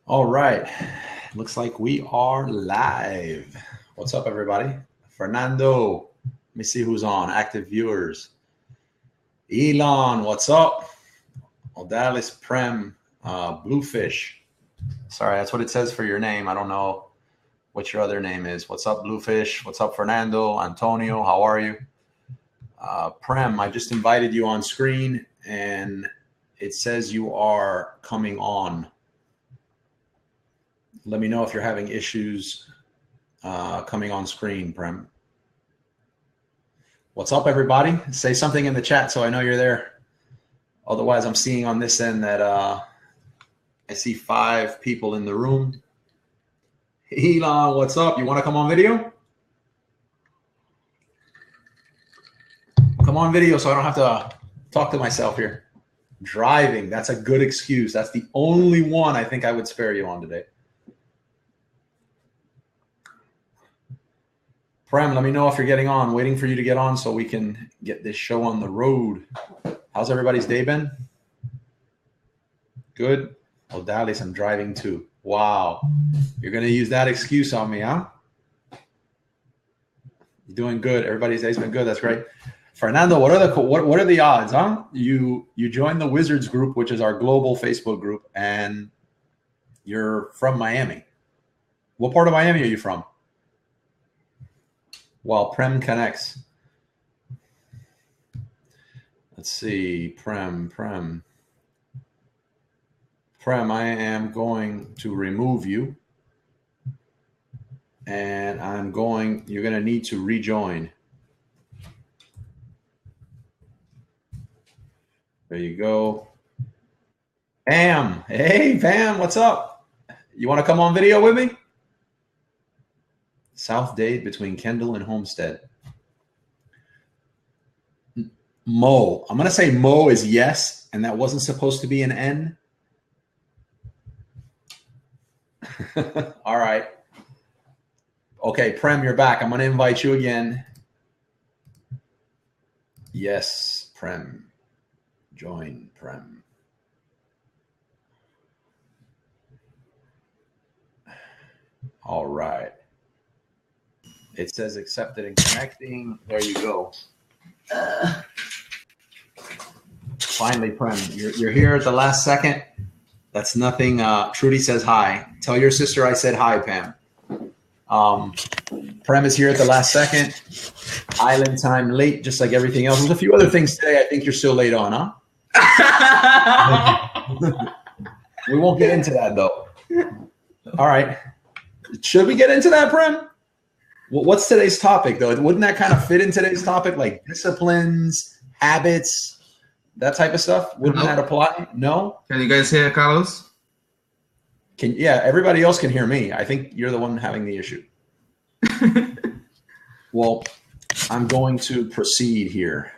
All right. Looks like we are live. What's up, everybody? Fernando. Let me see who's on. Active viewers. Elon, what's up? Odalis Prem, Bluefish. Sorry, that's what it says for your name. I don't know what your other name is. What's up, Bluefish? What's up, Fernando? Antonio, how are you? Prem, I just invited you on screen, and it says you are coming on. Let me know if you're having issues coming on screen, Prem. What's up, everybody? Say something in the chat so I know you're there. Otherwise, I'm seeing on this end that I see 5 people in the room. Elon, what's up? You want to come on video? Come on video so I don't have to talk to myself here. Driving, that's a good excuse. That's the only one I think I would spare you on today. Prem, let me know if you're getting on. Waiting for you to get on so we can get this show on the road. How's everybody's day been? Good? Oh, Dallas, I'm driving too. Wow. You're going to use that excuse on me, huh? You're doing good. Everybody's day's been good. That's great. Fernando, what are the odds, huh? You joined the Wizards group, which is our global Facebook group, and you're from Miami. What part of Miami are you from? Well, Prem connects. Let's see. Prem, I am going to remove you. And you're going to need to rejoin. There you go. Pam. Hey, Pam, what's up? You want to come on video with me? South date between Kendall and Homestead. Mo. I'm going to say Mo is yes, and that wasn't supposed to be an N. All right. Okay, Prem, you're back. I'm going to invite you again. Yes, Prem. Join, Prem. All right. It says accepted and connecting. There you go. Finally, Prem, you're here at the last second. That's nothing. Trudy says hi. Tell your sister I said hi, Pam. Prem is here at the last second. Island time late, just like everything else. There's a few other things today. I think you're still late on, huh? We won't get into that, though. All right. Should we get into that, Prem? What's today's topic, though? Wouldn't that kind of fit in today's topic, like disciplines, habits, that type of stuff? Wouldn't that apply? No? Can you guys hear Carlos? Yeah, everybody else can hear me. I think you're the one having the issue. Well, I'm going to proceed here.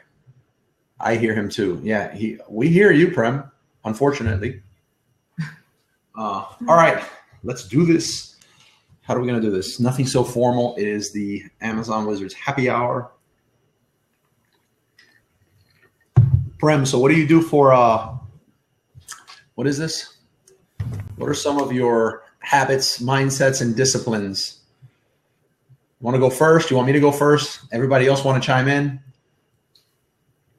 I hear him too. Yeah, we hear you, Prem, unfortunately. All right, let's do this. How are we going to do this? Nothing so formal. It is the Amazon Wizards happy hour. Prem, so what do you do for, what is this? What are some of your habits, mindsets, and disciplines? You want to go first? You want me to go first? Everybody else want to chime in?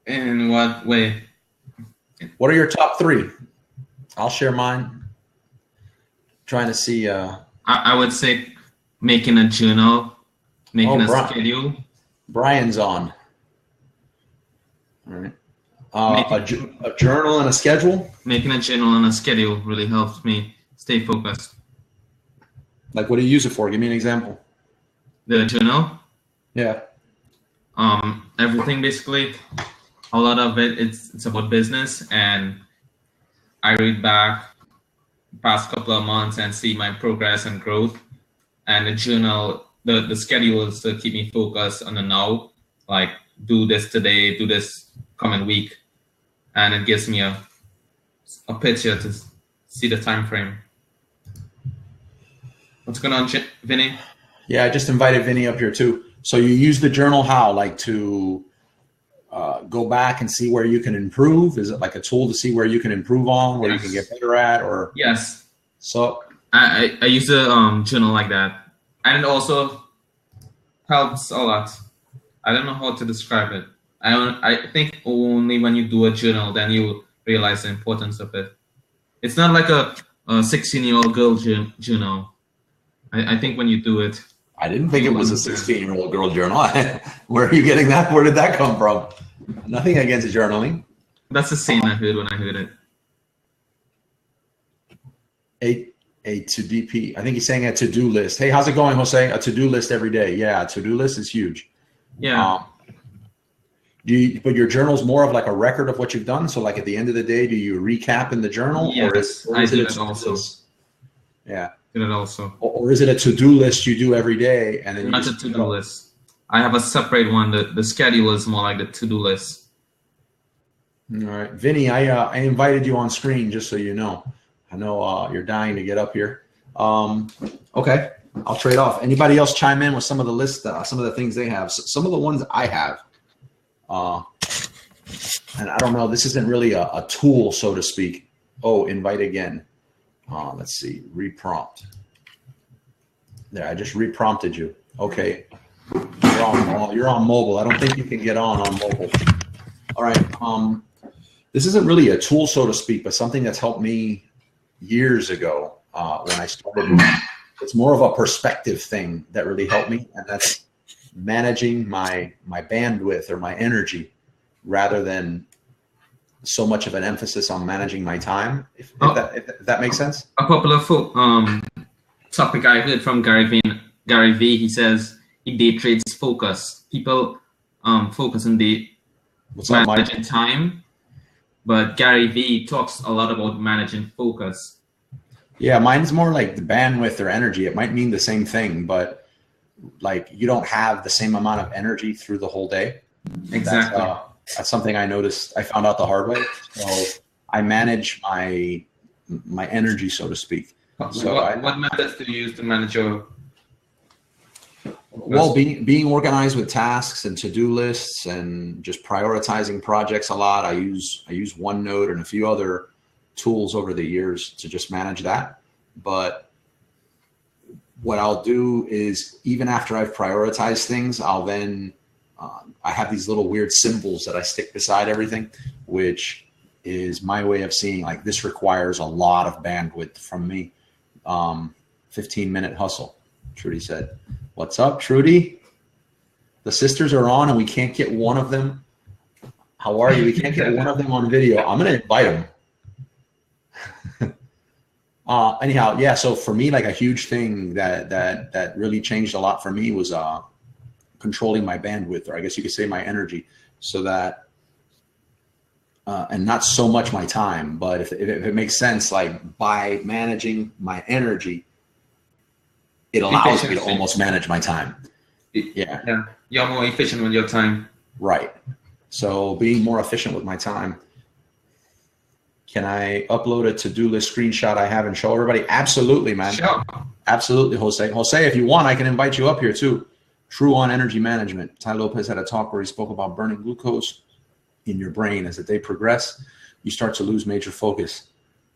In what way? What are your top 3? I'll share mine. Trying to see. I would say making a journal, making a schedule. Brian's on. All right. A journal and a schedule? Making a journal and a schedule really helps me stay focused. Like, what do you use it for? Give me an example. The journal? Yeah. Everything basically. A lot of it, it's about business, and I read back past couple of months and see my progress and growth. And the journal, the schedule is to keep me focused on the now, like do this today, do this coming week. And it gives me a picture to see the time frame. What's going on, Vinny? Yeah, I just invited Vinny up here too. So you use the journal how? Like to go back and see where you can improve? Is it like a tool to see where you can improve on, where you can get better at? Or yes. So I use a journal like that, and it also helps a lot. I don't know how to describe it. I think only when you do a journal, then you realize the importance of it. It's not like a 16-year-old girl journal. I think when you do it. I didn't think it was a 16-year-old girl journal. Where are you getting that? Where did that come from? Nothing against journaling. That's the same I heard when I heard it. A to DP. I think he's saying a to-do list. Hey, how's it going, Jose? A to-do list every day. Yeah, a to-do list is huge. Yeah. But your journal's more of like a record of what you've done. So like at the end of the day, do you recap in the journal? Yes, I do that also. Yeah. Do that also. Or is it a to-do list you do every day? And then not a to-do list. I have a separate one. The schedule is more like the to-do list. All right. Vinny, I invited you on screen just so you know. I know you're dying to get up here. Okay. I'll trade off. Anybody else chime in with some of the list, some of the things they have? Some of the ones I have. And I don't know, this isn't really a tool, so to speak. Oh, invite again. Let's see, reprompt. There, I just reprompted you. Okay. You're on mobile. I don't think you can get on mobile. All right. This isn't really a tool, so to speak, but something that's helped me years ago when I started. It's more of a perspective thing that really helped me, and that's managing my bandwidth or my energy rather than so much of an emphasis on managing my time. If that makes sense. A popular topic I heard from Gary V. He says he day trades focus. People focus on managing time, but Gary V talks a lot about managing focus. Yeah, mine's more like the bandwidth or energy. It might mean the same thing, but like you don't have the same amount of energy through the whole day. Exactly. That's something I noticed. I found out the hard way. So I manage my energy, so to speak. So what methods do you use to manage your? Well, being organized with tasks and to-do lists and just prioritizing projects a lot. I use OneNote and a few other tools over the years to just manage that. But what I'll do is even after I've prioritized things, I'll then I have these little weird symbols that I stick beside everything, which is my way of seeing like this requires a lot of bandwidth from me. 15-minute hustle, Trudy said. What's up, Trudy? The sisters are on and we can't get one of them. How are you? We can't get one of them on video. I'm going to invite them. Anyhow, yeah. So for me, like a huge thing that really changed a lot for me was controlling my bandwidth, or I guess you could say my energy, so that and not so much my time, but if it makes sense, like by managing my energy, it allows me to almost manage my time. Yeah, you're more efficient with your time. Right. So being more efficient with my time. Can I upload a to-do list screenshot I have and show everybody? Absolutely, man. Sure. Absolutely, Jose. Jose, if you want, I can invite you up here too. True on energy management. Ty Lopez had a talk where he spoke about burning glucose in your brain. As the day progresses, you start to lose major focus.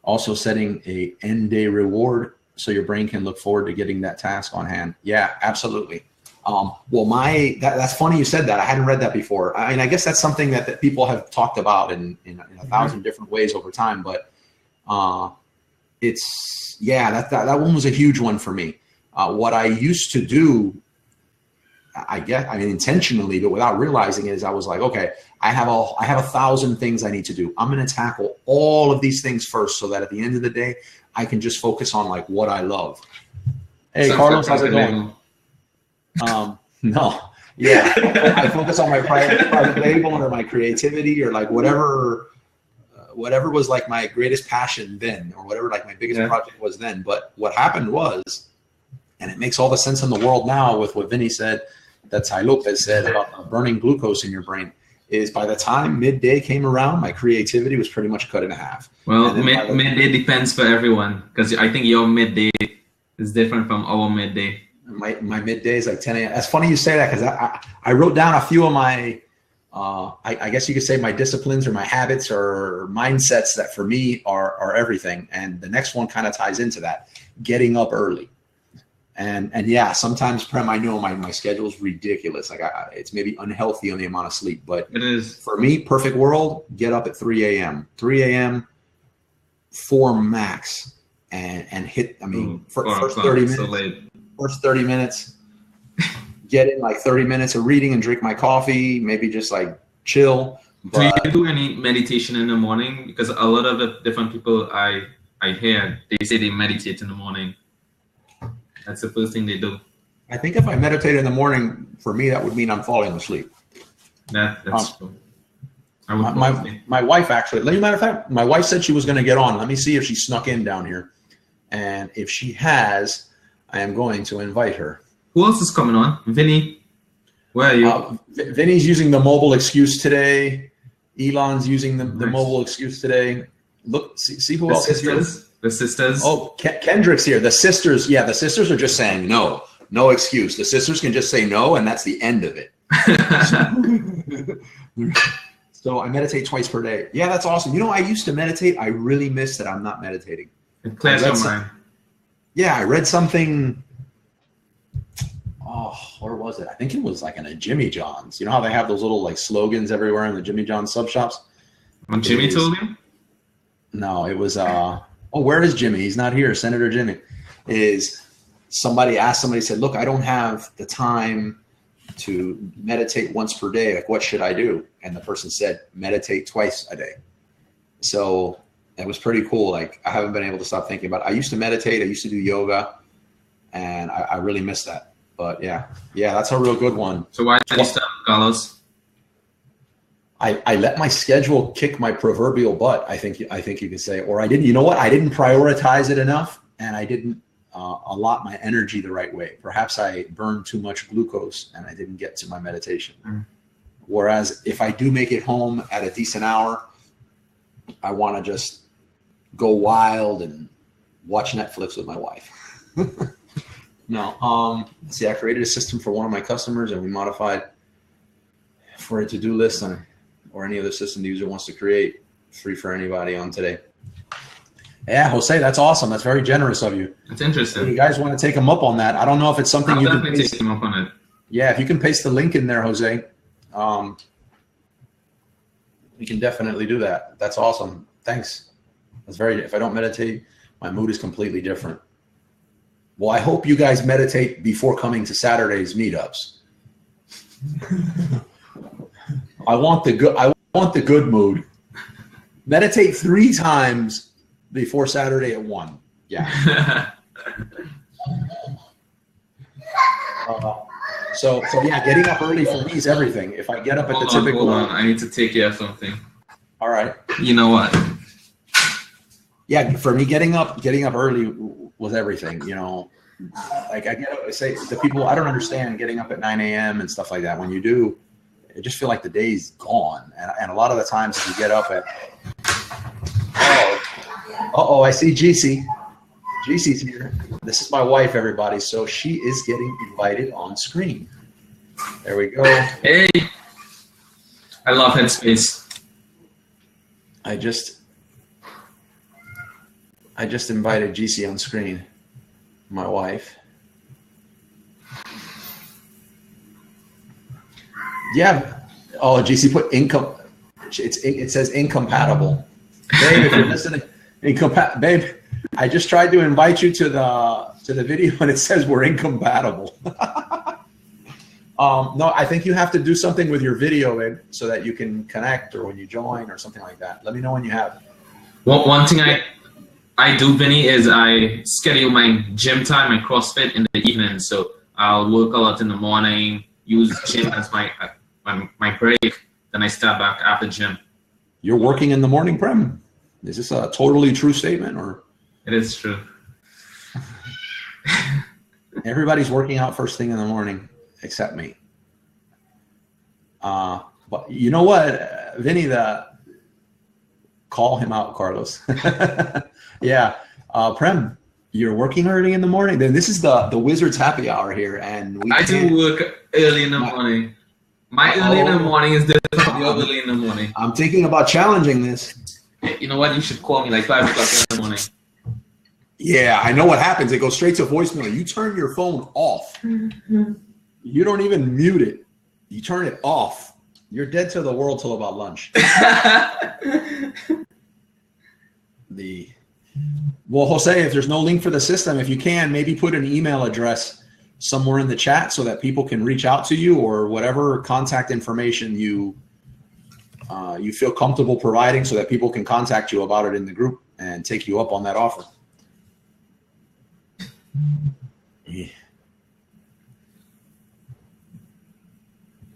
Also setting a end day reward so your brain can look forward to getting that task on hand. Yeah, absolutely. Well, that's funny you said that. I hadn't read that before. I mean, I guess that's something that people have talked about in a thousand different ways over time. But it's that one was a huge one for me. What I used to do, I mean, intentionally, but without realizing it, is I was like, okay, I have 1,000 things I need to do. I'm going to tackle all of these things first, so that at the end of the day, I can just focus on like what I love. Hey, Carlos, how's it going? No, yeah, I focus on my private label or my creativity or like whatever was like my greatest passion then, or whatever like my biggest project was then. But what happened was, and it makes all the sense in the world now with what Vinny said, that Ty Lopez said about burning glucose in your brain, is by the time midday came around, my creativity was pretty much cut in half. Well, midday depends for everyone, because I think your midday is different from our midday. My midday is like 10 a.m. That's funny you say that, because I wrote down a few of my I guess you could say my disciplines or my habits or mindsets that for me are everything. And the next one kind of ties into that, getting up early. And yeah, sometimes, Prem, I know my schedule is ridiculous. Like it's maybe unhealthy on the amount of sleep, but It is. for me, perfect world, get up at 3 a.m. 3 a.m., 4 max, and hit, I mean, first 30 minutes, first 30 minutes, get in like 30 minutes of reading and drink my coffee, maybe just like chill. Do you do any meditation in the morning? Because a lot of the different people I hear, they say they meditate in the morning. That's the first thing they do. I think if I meditate in the morning, for me, that would mean I'm falling asleep. That's true. My wife actually, matter of fact, my wife said she was going to get on. Let me see if she snuck in down here. And if she has, I am going to invite her. Who else is coming on? Vinny, where are you? Vinny's using the mobile excuse today. Elon's using the mobile excuse today. Look, see who else is here? The sisters. Oh, Kendrick's here. The sisters. Yeah, the sisters are just saying no excuse. The sisters can just say no, and that's the end of it. So I meditate twice per day. Yeah, that's awesome. You know, I used to meditate. I really miss that I'm not meditating. It clears your mind. Yeah, I read something. Oh, where was it? I think it was like in a Jimmy John's. You know how they have those little like slogans everywhere in the Jimmy John's sub shops? When Jimmy told you? No, it was where is Jimmy? He's not here. Senator Jimmy. Is somebody said, look, I don't have the time to meditate once per day. Like, what should I do? And the person said, meditate twice a day. So it was pretty cool. Like, I haven't been able to stop thinking about it. I used to meditate. I used to do yoga, and I really miss that. But yeah, that's a real good one. So why did you stop, Carlos? I let my schedule kick my proverbial butt. I think you could say, or I didn't. You know what? I didn't prioritize it enough, and I didn't allot my energy the right way. Perhaps I burned too much glucose, and I didn't get to my meditation. Mm. Whereas if I do make it home at a decent hour, I want to just go wild and watch Netflix with my wife. No, see, I created a system for one of my customers, and we modified for a to-do list or any other system the user wants to create, free for anybody on today. Yeah, Jose, that's awesome. That's very generous of you. That's interesting. If you guys want to take him up on that, I don't know if it's something I'll you can definitely take him up on it. Yeah, if you can paste the link in there, Jose, we can definitely do that. That's awesome. Thanks. That's if I don't meditate, my mood is completely different. Well, I hope you guys meditate before coming to Saturday's meetups. I want the good mood. Meditate 3 times before Saturday at 1. Yeah. So yeah, getting up early for me is everything. If I get up at the typical. Hold on, I need to take care of something. All right. You know what? Yeah, for me, getting up early was everything. You know, like I say the people, I don't understand getting up at 9 a.m. and stuff like that. When you do, I just feel like the day's gone. And a lot of the times if you get up at, I see GC. GC's here. This is my wife, everybody. So she is getting invited on screen. There we go. Hey, I love Headspace. I just invited GC on screen, my wife. Yeah. Oh, GC put income. It says incompatible. Babe, if you're listening, babe, I just tried to invite you to the video and it says we're incompatible. No, I think you have to do something with your video, babe, so that you can connect or when you join or something like that. Let me know when you have. Well, one thing I do, Vinny, is I schedule my gym time, my CrossFit in the evening. So I'll work a lot in the morning, use gym as my break, then I start back after gym. You're working in the morning, Prem? Is this a totally true statement, or? It is true. Everybody's working out first thing in the morning, except me. But you know what, Vinny? Call him out, Carlos. Yeah, Prem, you're working early in the morning. Then this is the Wizards happy hour here, and I do work early in the morning. My early in the morning is different from your early in the morning. I'm thinking about challenging this. You know what? You should call me like 5 o'clock in the morning. Yeah, I know what happens. It goes straight to voicemail. You turn your phone off. You don't even mute it. You turn it off. You're dead to the world till about lunch. Well, Jose, if there's no link for the system, if you can, maybe put an email address somewhere in the chat so that people can reach out to you, or whatever contact information you feel comfortable providing, so that people can contact you about it in the group and take you up on that offer.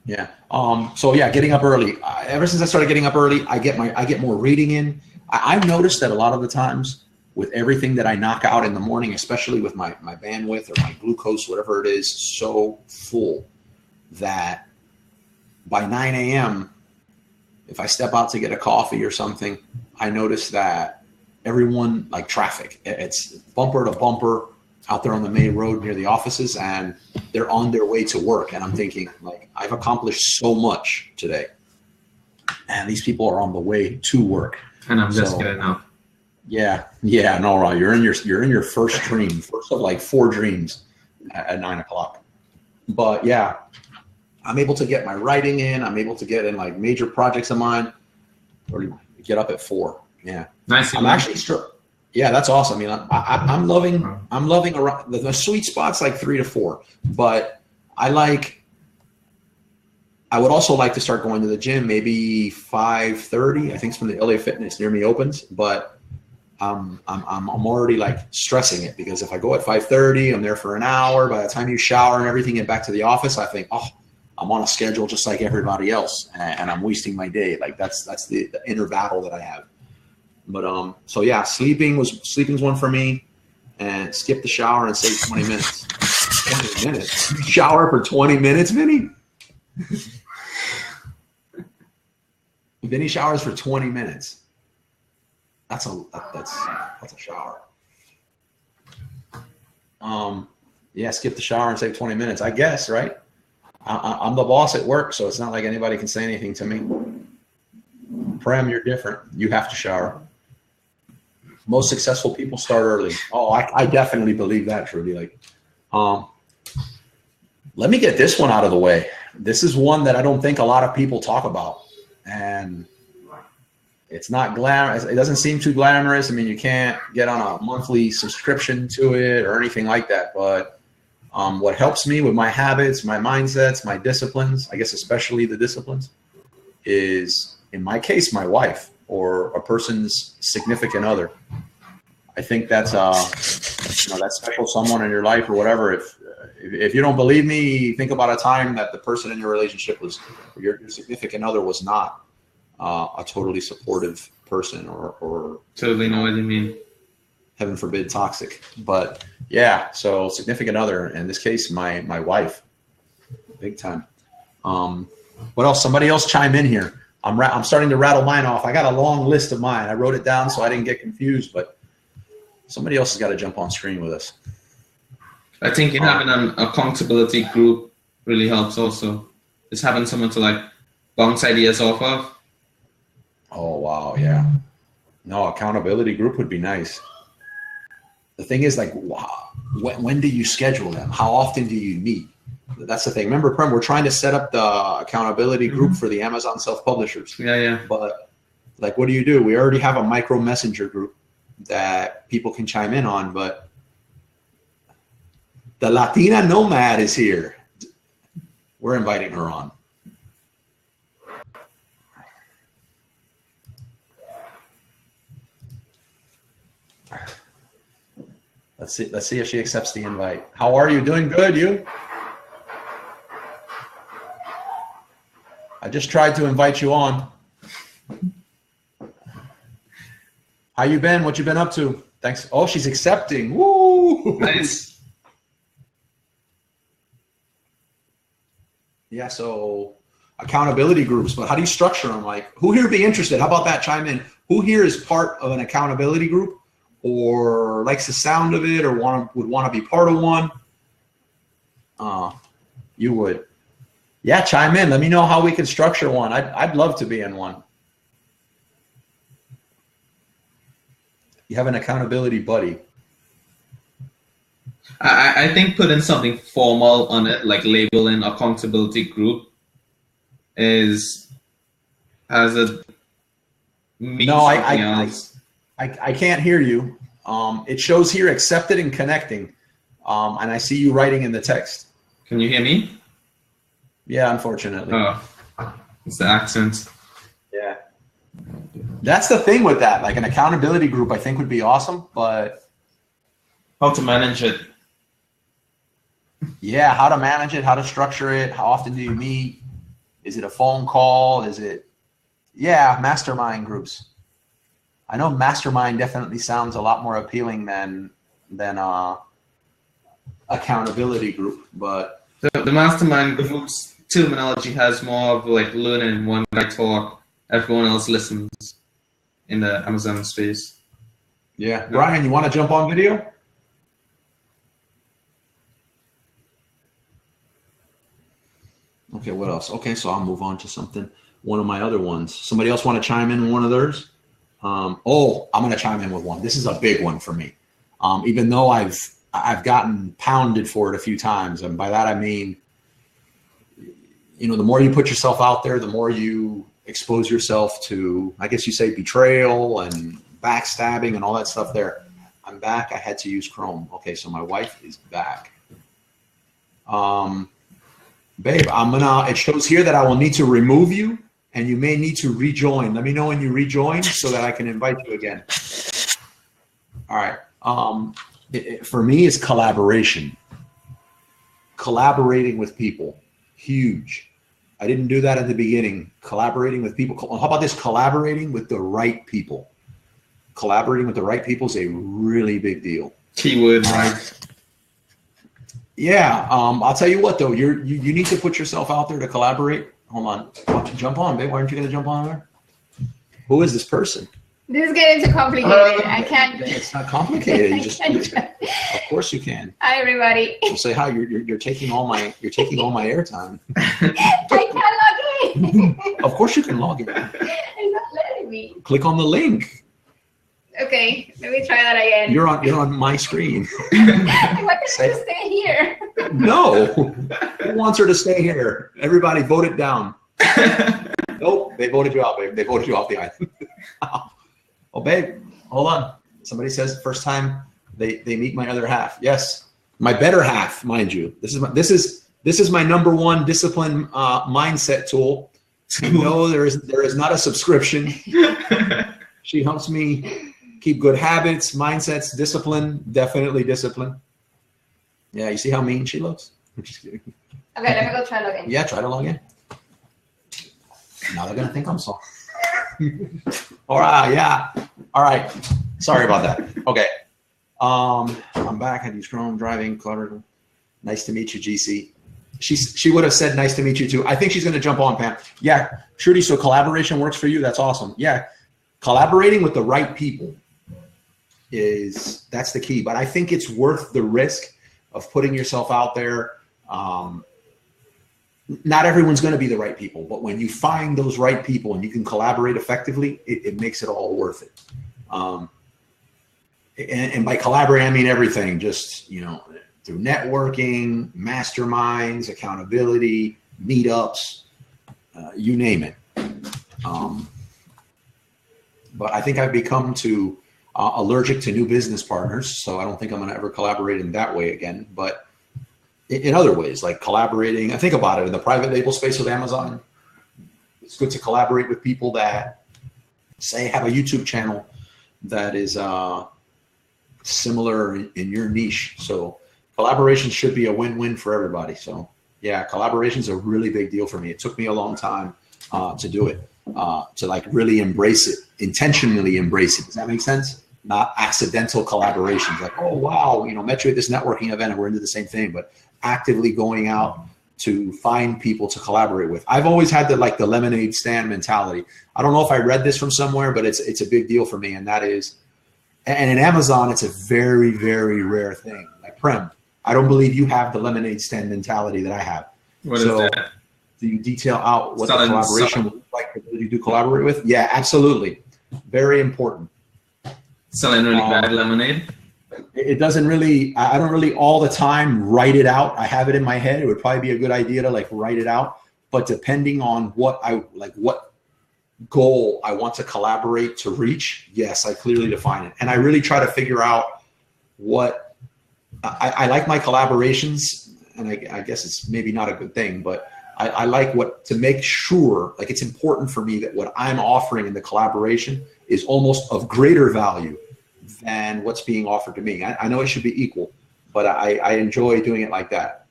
Yeah. So yeah, getting up early. Ever since I started getting up early, I get more reading in. I've noticed that a lot of the times, with everything that I knock out in the morning, especially with my bandwidth or my glucose, whatever it is, so full that by 9 a.m., if I step out to get a coffee or something, I notice that everyone, like traffic, it's bumper to bumper out there on the main road near the offices, and they're on their way to work. And I'm thinking, like, I've accomplished so much today, and these people are on the way to work. And I'm just getting up. Yeah, no, Ron, you're in your first dream, first of like 4 dreams at 9 o'clock. But yeah, I'm able to get my writing in. I'm able to get in like major projects of mine, or get up at 4. Yeah, nice. I'm actually yeah, that's awesome. I mean, I'm loving around the sweet spot's like 3 to 4, but I would also like to start going to the gym maybe 5:30. I think it's when the LA Fitness near me opens, but I'm already like stressing it, because if I go at 5:30, I'm there for an hour. By the time you shower and everything, get back to the office, I think, oh, I'm on a schedule just like everybody else, and I'm wasting my day. Like that's the inner battle that I have. But so yeah, sleeping's one for me, and skip the shower and save 20 minutes. 20 minutes. Shower for 20 minutes, Vinny? Vinny showers for 20 minutes. That's a shower. Yeah, skip the shower and save 20 minutes, I guess, right? I'm the boss at work, so it's not like anybody can say anything to me. Prem, you're different. You have to shower. Most successful people start early. Oh, I definitely believe that, Trudy. Like, let me get this one out of the way. This is one that I don't think a lot of people talk about, and it's not glamorous. It doesn't seem too glamorous. I mean, you can't get on a monthly subscription to it or anything like that. But what helps me with my habits, my mindsets, my disciplines, I guess especially the disciplines, is, in my case, my wife or a person's significant other. I think that's that special someone in your life or whatever. If you don't believe me, think about a time that the person in your relationship was, your significant other was not a totally supportive person, or totally know what you mean. Heaven forbid, toxic. But yeah, so significant other, in this case, my wife, big time. What else? Somebody else chime in here. I'm starting to rattle mine off. I got a long list of mine. I wrote it down so I didn't get confused, but somebody else has got to jump on screen with us. I think having an accountability group really helps also. Just having someone to like bounce ideas off of. Oh, wow, yeah. No, accountability group would be nice. The thing is, like, when do you schedule them? How often do you meet? That's the thing. Remember, Prem, we're trying to set up the accountability group for the Amazon self-publishers. Yeah. But, like, what do? We already have a micro messenger group that people can chime in on, but the Latina Nomad is here. We're inviting her on. Let's see if she accepts the invite. How are you? Doing good, you? I just tried to invite you on. How you been? What you been up to? Thanks. Oh, she's accepting. Woo! Nice. Yeah, so accountability groups, but how do you structure them? Like, who here would be interested? How about that? Chime in. Who here is part of an accountability group, or likes the sound of it, or would want to be part of one? You would. Yeah, chime in. Let me know how we can structure one. I'd love to be in one. You have an accountability buddy. I think putting something formal on it, like labeling accountability group, is as a No, I can't hear you. It shows here accepted and connecting, and I see you writing in the text. Can you hear me? Yeah, unfortunately. Oh, it's the accent. Yeah. That's the thing with that. Like an accountability group, I think would be awesome, but How to manage it? yeah, how to manage it, how to structure it, how often do you meet? Is it a phone call? Is it, yeah, mastermind groups. I know mastermind definitely sounds a lot more appealing than accountability group, but The mastermind group's terminology has more of like learning, one guy talk, everyone else listens in the Amazon space. yeah. Brian, you want to jump on video? Okay, what else? Okay, so I'll move on to something. One of my other ones. Somebody else want to chime in on one of theirs? I'm going to chime in with one. This is a big one for me. Even though I've gotten pounded for it a few times, and by that I mean, you know, the more you put yourself out there, the more you expose yourself to, I guess you say, betrayal and backstabbing and all that stuff there. I'm back. I had to use Chrome. Okay, so my wife is back. Babe, it shows here that I will need to remove you and you may need to rejoin. Let me know when you rejoin so that I can invite you again. All right. For me, it's collaboration. Collaborating with people, huge. I didn't do that at the beginning. Collaborating with people. How about this? Collaborating with the right people. Collaborating with the right people is a really big deal. Keyword, right? Yeah, I'll tell you what though, you need to put yourself out there to collaborate. Hold on, jump on, babe. Why aren't you gonna jump on there? Who is this person? This is getting too complicated. I can't. It's not complicated. Of course you can. Hi everybody. So say hi. You're taking all my airtime. I can't log in. Of course you can log in. It's not letting me. Click on the link. Okay, let me try that again. You're on my screen. I want her to stay here. No. Who wants her to stay here? Everybody vote it down. Nope, they voted you out, babe. They voted you off the island. Oh, babe, hold on. Somebody says first time they meet my other half. Yes, my better half, mind you. This is my number one discipline mindset tool. No, there is not a subscription. She helps me keep good habits, mindsets, discipline, definitely discipline. Yeah, you see how mean she looks? I'm just kidding. Okay, let me go try to log in. Yeah, try to log in. Now they're going to think I'm sorry. All right, yeah. All right. Sorry about that. Okay. I'm back. I use Chrome, driving, clutter. Nice to meet you, GC. She would have said nice to meet you too. I think she's going to jump on, Pam. Yeah, Trudy, so collaboration works for you. That's awesome. Yeah, collaborating with the right people that's the key. But I think it's worth the risk of putting yourself out there. Not everyone's going to be the right people, but when you find those right people and you can collaborate effectively, it makes it all worth it. And by collaborating, I mean everything, just, you know, through networking, masterminds, accountability, meetups, you name it. But I think I've become allergic to new business partners, so I don't think I'm going to ever collaborate in that way again. But in other ways, like collaborating, I think about it in the private label space with Amazon. It's good to collaborate with people that, say, have a YouTube channel that is similar in your niche. So collaboration should be a win-win for everybody. So yeah, collaboration is a really big deal for me. It took me a long time to do it, to like really embrace it, intentionally embrace it. Does that make sense? Not accidental collaborations like, oh, wow, you know, met you at this networking event and we're into the same thing, but actively going out to find people to collaborate with. I've always had the lemonade stand mentality. I don't know if I read this from somewhere, but it's a big deal for me. And that is, and in Amazon, it's a very, very rare thing. Like Prem, I don't believe you have the lemonade stand mentality that I have. What is that? Do you detail out what the collaboration would look like for those you do collaborate with? Yeah, absolutely. Very important. Selling really bad lemonade? It doesn't really, I don't really all the time write it out. I have it in my head. It would probably be a good idea to like write it out. But depending on what what goal I want to collaborate to reach, yes, I clearly define it. And I really try to figure out what, I like my collaborations, and I guess it's maybe not a good thing, but I like to make sure, like it's important for me that what I'm offering in the collaboration is almost of greater value than what's being offered to me. I know it should be equal, but I enjoy doing it like that.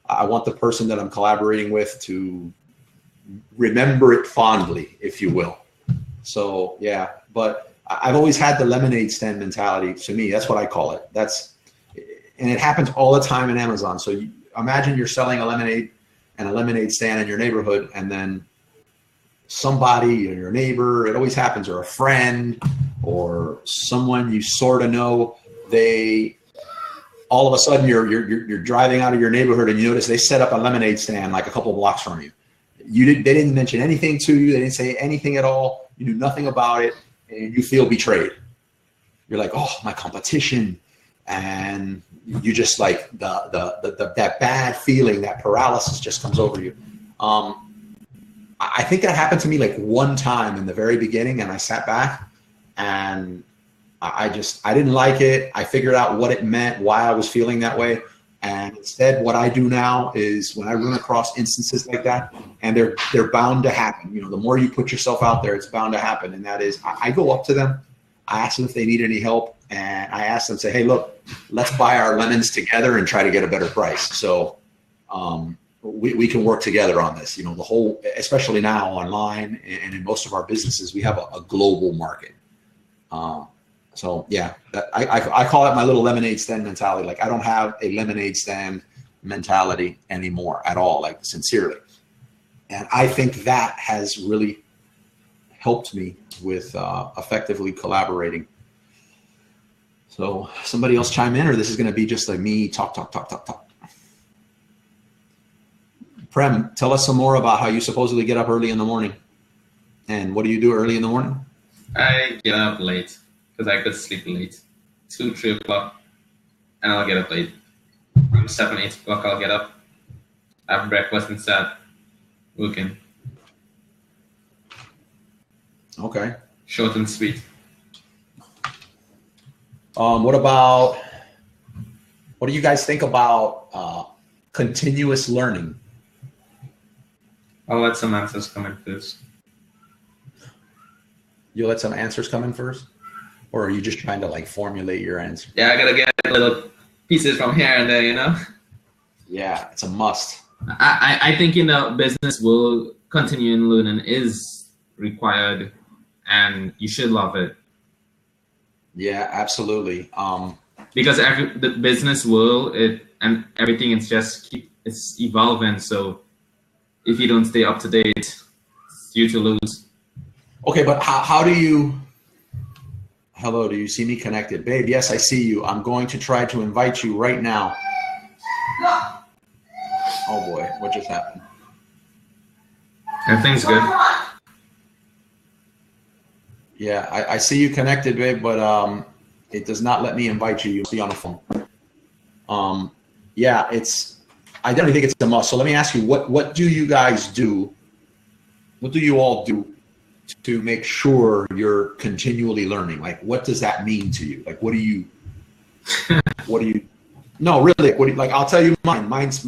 I want the person that I'm collaborating with to remember it fondly, if you will. So yeah, but I've always had the lemonade stand mentality. To me, that's what I call it. And it happens all the time in Amazon. So imagine you're selling a lemonade and a lemonade stand in your neighborhood, and then somebody, your neighbor, it always happens, or a friend, or someone you sort of know, all of a sudden you're driving out of your neighborhood and you notice they set up a lemonade stand like a couple of blocks from you. They didn't mention anything to you. They didn't say anything at all. You knew nothing about it, and you feel betrayed. You're like, oh, my competition. And you just like that bad feeling, that paralysis just comes over you. I think that happened to me like one time in the very beginning, and I sat back and I didn't like it. I figured out what it meant, why I was feeling that way. And instead, what I do now is when I run across instances like that, and they're bound to happen. You know, the more you put yourself out there, it's bound to happen. And that is, I go up to them, I ask them if they need any help, and I ask them, say, hey, look, let's buy our lemons together and try to get a better price. So we can work together on this. You know, especially now online and in most of our businesses, we have a global market. So yeah, I call it my little lemonade stand mentality. Like I don't have a lemonade stand mentality anymore at all, like sincerely. And I think that has really helped me with effectively collaborating. So somebody else chime in, or this is going to be just like me talk. Prem, tell us some more about how you supposedly get up early in the morning. And what do you do early in the morning? I get up late because I could sleep late. 2, 3 o'clock, and I'll get up late. 7, 8 o'clock, I'll get up, have breakfast, and start working. Okay. Short and sweet. What do you guys think about continuous learning? I'll let some answers come in first. You let some answers come in first? Or are you just trying to like formulate your answer? Yeah, I gotta get little pieces from here and there, you know? Yeah, it's a must. I think in the business world, continuing learning is required, and you should love it. Yeah, absolutely. Because the business world, and everything is it's evolving. So if you don't stay up to date, it's you to lose. Okay, but how do you? Hello, do you see me connected, babe? Yes, I see you. I'm going to try to invite you right now. Oh boy, what just happened? Everything's good. Yeah, I see you connected, babe, but it does not let me invite you. You'll be on the phone. Yeah, I definitely think it's a must. So let me ask you, what do you guys do? What do you all do to make sure you're continually learning? Like, what does that mean to you? Like, what do you? No, really. Like, I'll tell you mine. Mine's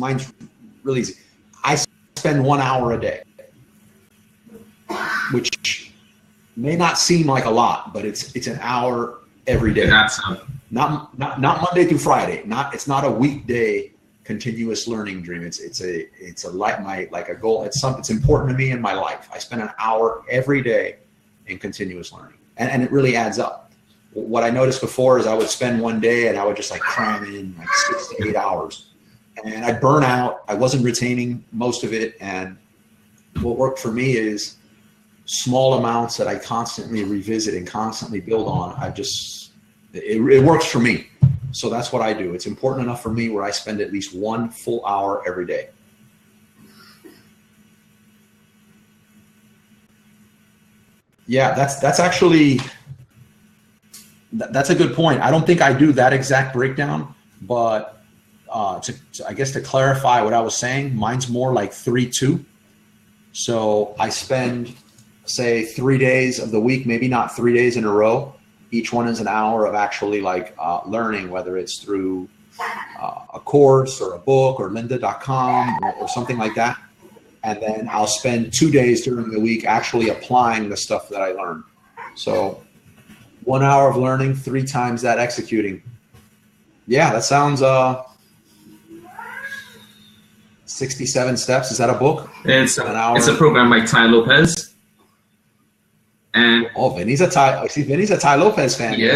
really easy. I spend 1 hour a day, which may not seem like a lot, but it's an hour every day. Not Monday through Friday. It's not a weekday continuous learning dream. It's a goal. It's important to me in my life. I spend an hour every day in continuous learning, and it really adds up. What I noticed before is I would spend one day and I would just like cram in like 6 to 8 hours, and I'd burn out. I wasn't retaining most of it, and what worked for me is small amounts that I constantly revisit and constantly build on. It works for me. So that's what I do. It's important enough for me where I spend at least 1 full hour every day. Yeah, that's actually that's a good point. I don't think I do that exact breakdown, but I guess to clarify what I was saying, mine's more like 3-2. So I spend, say, 3 days of the week, maybe not 3 days in a row. Each one is an hour of actually like learning, whether it's through a course or a book or lynda.com or something like that. And then I'll spend 2 days during the week actually applying the stuff that I learned. So 1 hour of learning, 3 times that executing. Yeah, that sounds 67 steps. Is that a book? It's a program by Ty Lopez. And Vinny's a Ty Lopez fan. He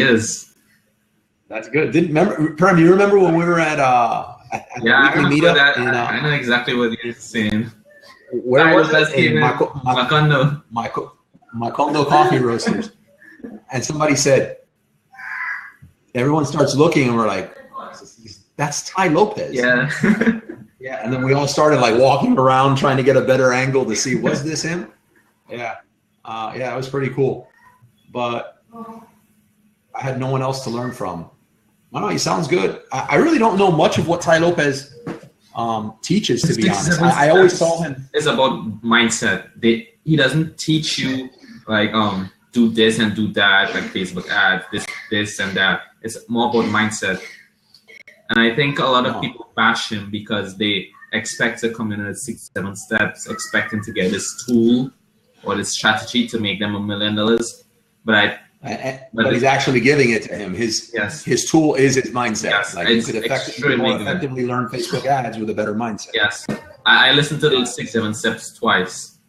is. That's good. Prem, you remember when we were at the weekly meetup? I know exactly what you're saying. Where was that? In Macondo Coffee Roasters. And somebody said, everyone starts looking and we're like, that's Ty Lopez. Yeah. Yeah. And then we all started like walking around trying to get a better angle to see, was this him? Yeah. It was pretty cool. But I had no one else to learn from. I don't know, he sounds good. I really don't know much of what Ty Lopez teaches, to be honest. I always saw him. It's about mindset. He doesn't teach you like do this and do that, like Facebook ads, this and that. It's more about mindset. And I think a lot of people bash him because they expect to come in at 6-7 steps, expecting to get this tool or this strategy to make them $1 million. But he's actually giving it to him. His tool is his mindset. Yes, like you could effectively learn Facebook ads with a better mindset. Yes, I listened to those 6-7 steps twice.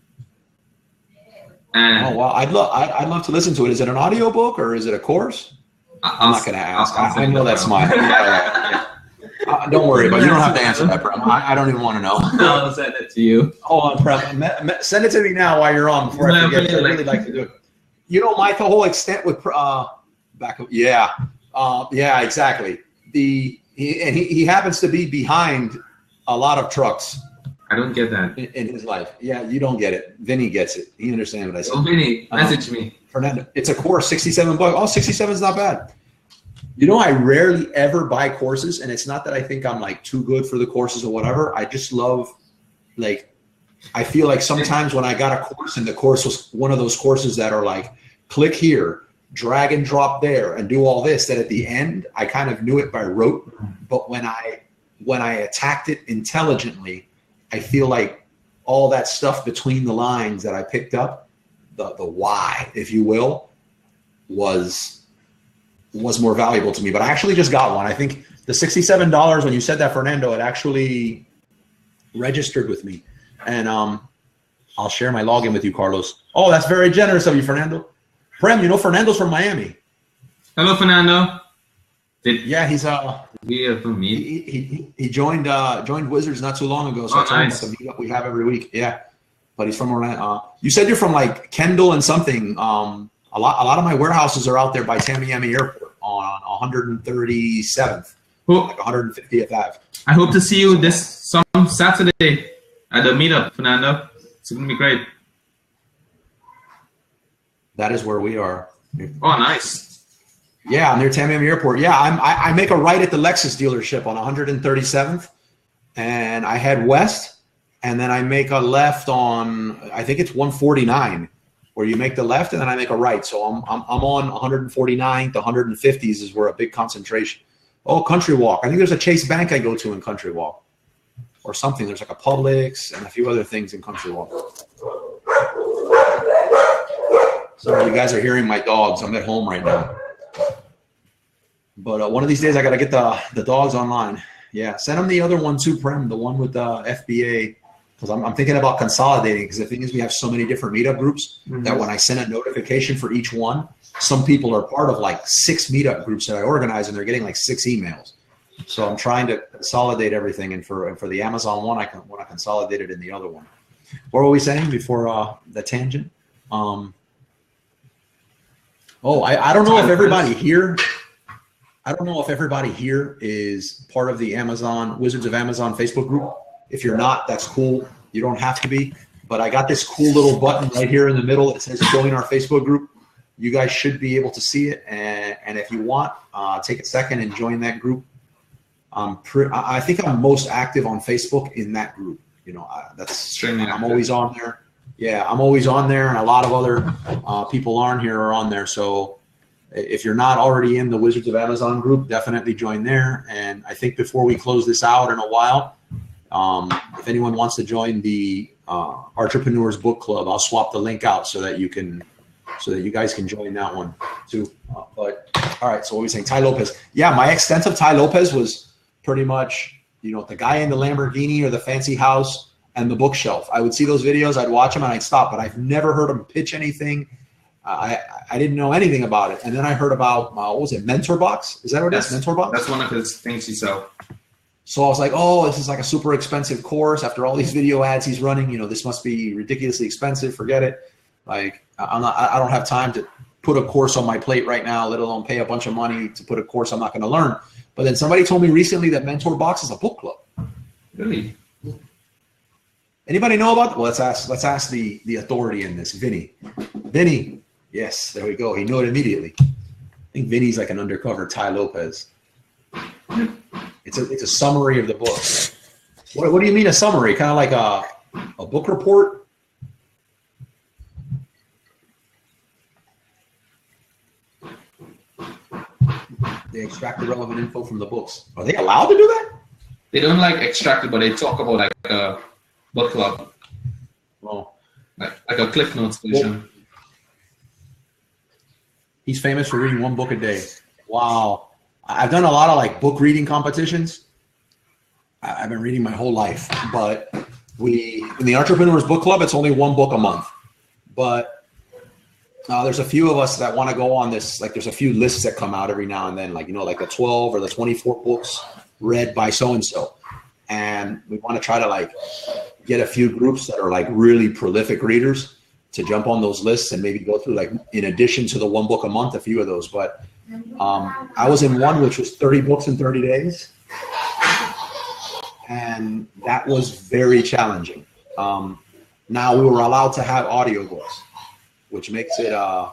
And oh wow, I'd love to listen to it. Is it an audio book or is it a course? I'm not going to ask. I know that's mine. Don't worry, but you don't have to answer that, Prem. I don't even want to know. I'll send it to you. Hold on, Prem. Send it to me now while you're on before I forget. I'd really like to do it. You know, Mike, the whole extent with exactly. He happens to be behind a lot of trucks. I don't get that in his life. Yeah, you don't get it. Vinny gets it. He understands what I said. Oh, Vinny, message me. Fernando, it's a course, $67. Oh, 67 is not bad. You know, I rarely ever buy courses, and it's not that I think I'm like too good for the courses or whatever. I just love, like, I feel like sometimes when I got a course and the course was one of those courses that are like, click here, drag and drop there, and do all this, that at the end, I kind of knew it by rote. But when I attacked it intelligently, I feel like all that stuff between the lines that I picked up, the why, if you will, was more valuable to me. But I actually just got one. I think the $67, when you said that, Fernando, it actually registered with me. And I'll share my login with you, Carlos. Oh, that's very generous of you, Fernando. Prem, you know Fernando's from Miami. Hello, Fernando. He's he joined Wizards not too long ago. So I told him it's a meetup we have every week. Yeah, but he's from Orlando. You said you're from like Kendall and something. A lot of my warehouses are out there by Tamiami Airport on 137th, like 150th Ave. I hope to see you some Saturday at the meetup, Fernando. It's gonna be great. That is where we are. Oh, nice. Yeah, near Tamiami Airport. Yeah, I make a right at the Lexus dealership on 137th, and I head west, and then I make a left on, I think it's 149, where you make the left, and then I make a right. So I'm on 149th, 150s is where a big concentration. Oh, Country Walk. I think there's a Chase Bank I go to in Country Walk, or something. There's like a Publix and a few other things in Country Walk. Sorry, you guys are hearing my dogs. I'm at home right now. But one of these days, I got to get the dogs online. Yeah, send them the other one too, Prem, the one with the FBA, because I'm thinking about consolidating, because the thing is we have so many different meetup groups that when I send a notification for each one, some people are part of like 6 meetup groups that I organize, and they're getting like 6 emails. So I'm trying to consolidate everything, and for the Amazon one, I want to consolidate it in the other one. What were we saying before the tangent? I don't know if everybody here. I don't know if everybody here is part of the Amazon Wizards of Amazon Facebook group. If you're not, that's cool. You don't have to be. but I got this cool little button right here in the middle. It says join our Facebook group. You guys should be able to see it. And if you want, take a second and join that group. I think I'm most active on Facebook in that group. You know, I'm always on there. Yeah, I'm always on there, and a lot of other people are on there. So if you're not already in the Wizards of Amazon group, definitely join there. And I think before we close this out in a while, if anyone wants to join the Entrepreneurs Book Club, I'll swap the link out so that you guys can join that one too. But all right, so what were we saying? Tai Lopez. Yeah, my extent of Tai Lopez was pretty much, you know, the guy in the Lamborghini or the fancy house and the bookshelf. I would see those videos, I'd watch them, and I'd stop. But I've never heard him pitch anything. I didn't know anything about it. And then I heard about, what was it, Mentor Box? Is that what it is? Mentor Box? That's one of his things he sells. So I was like, oh, this is like a super expensive course. After all these video ads he's running, you know, this must be ridiculously expensive. Forget it. Like, I don't have time to put a course on my plate right now, let alone pay a bunch of money to put a course I'm not going to learn. But then somebody told me recently that Mentor Box is a book club. Really? Anybody know about that? Well, let's ask the authority in this, Vinny. Vinny, yes, there we go. He knew it immediately. I think Vinny's like an undercover Tai Lopez. It's a summary of the book. What do you mean a summary? Kind of like a book report? They extract the relevant info from the books. Are they allowed to do that? They don't like extract it, but they talk about like a book club. Well, like a Cliff Notes version. He's famous for reading one book a day. Wow. I've done a lot of like book reading competitions. I've been reading my whole life, but in the Entrepreneurs Book Club, it's only one book a month. But there's a few of us that want to go on this. Like, there's a few lists that come out every now and then, like, you know, like the 12 or the 24 books read by so-and-so. And we want to try to like get a few groups that are like really prolific readers to jump on those lists and maybe go through, like, in addition to the one book a month, a few of those. But I was in one which was 30 books in 30 days. And that was very challenging. Now we were allowed to have audiobooks, which makes it a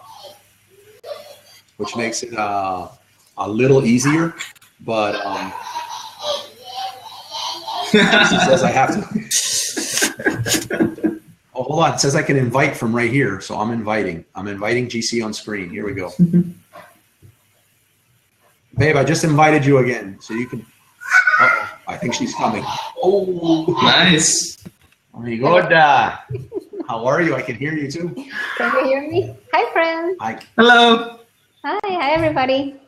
little easier. But it says I have to. Oh, hold on. It says I can invite from right here. So I'm inviting GC on screen. Here we go. Babe, I just invited you again. So you can. Uh-oh. I think she's coming. Oh, nice. Very good. How are you? I can hear you too. Can you hear me? Hi, friends. Hi. Hello. Hi, everybody.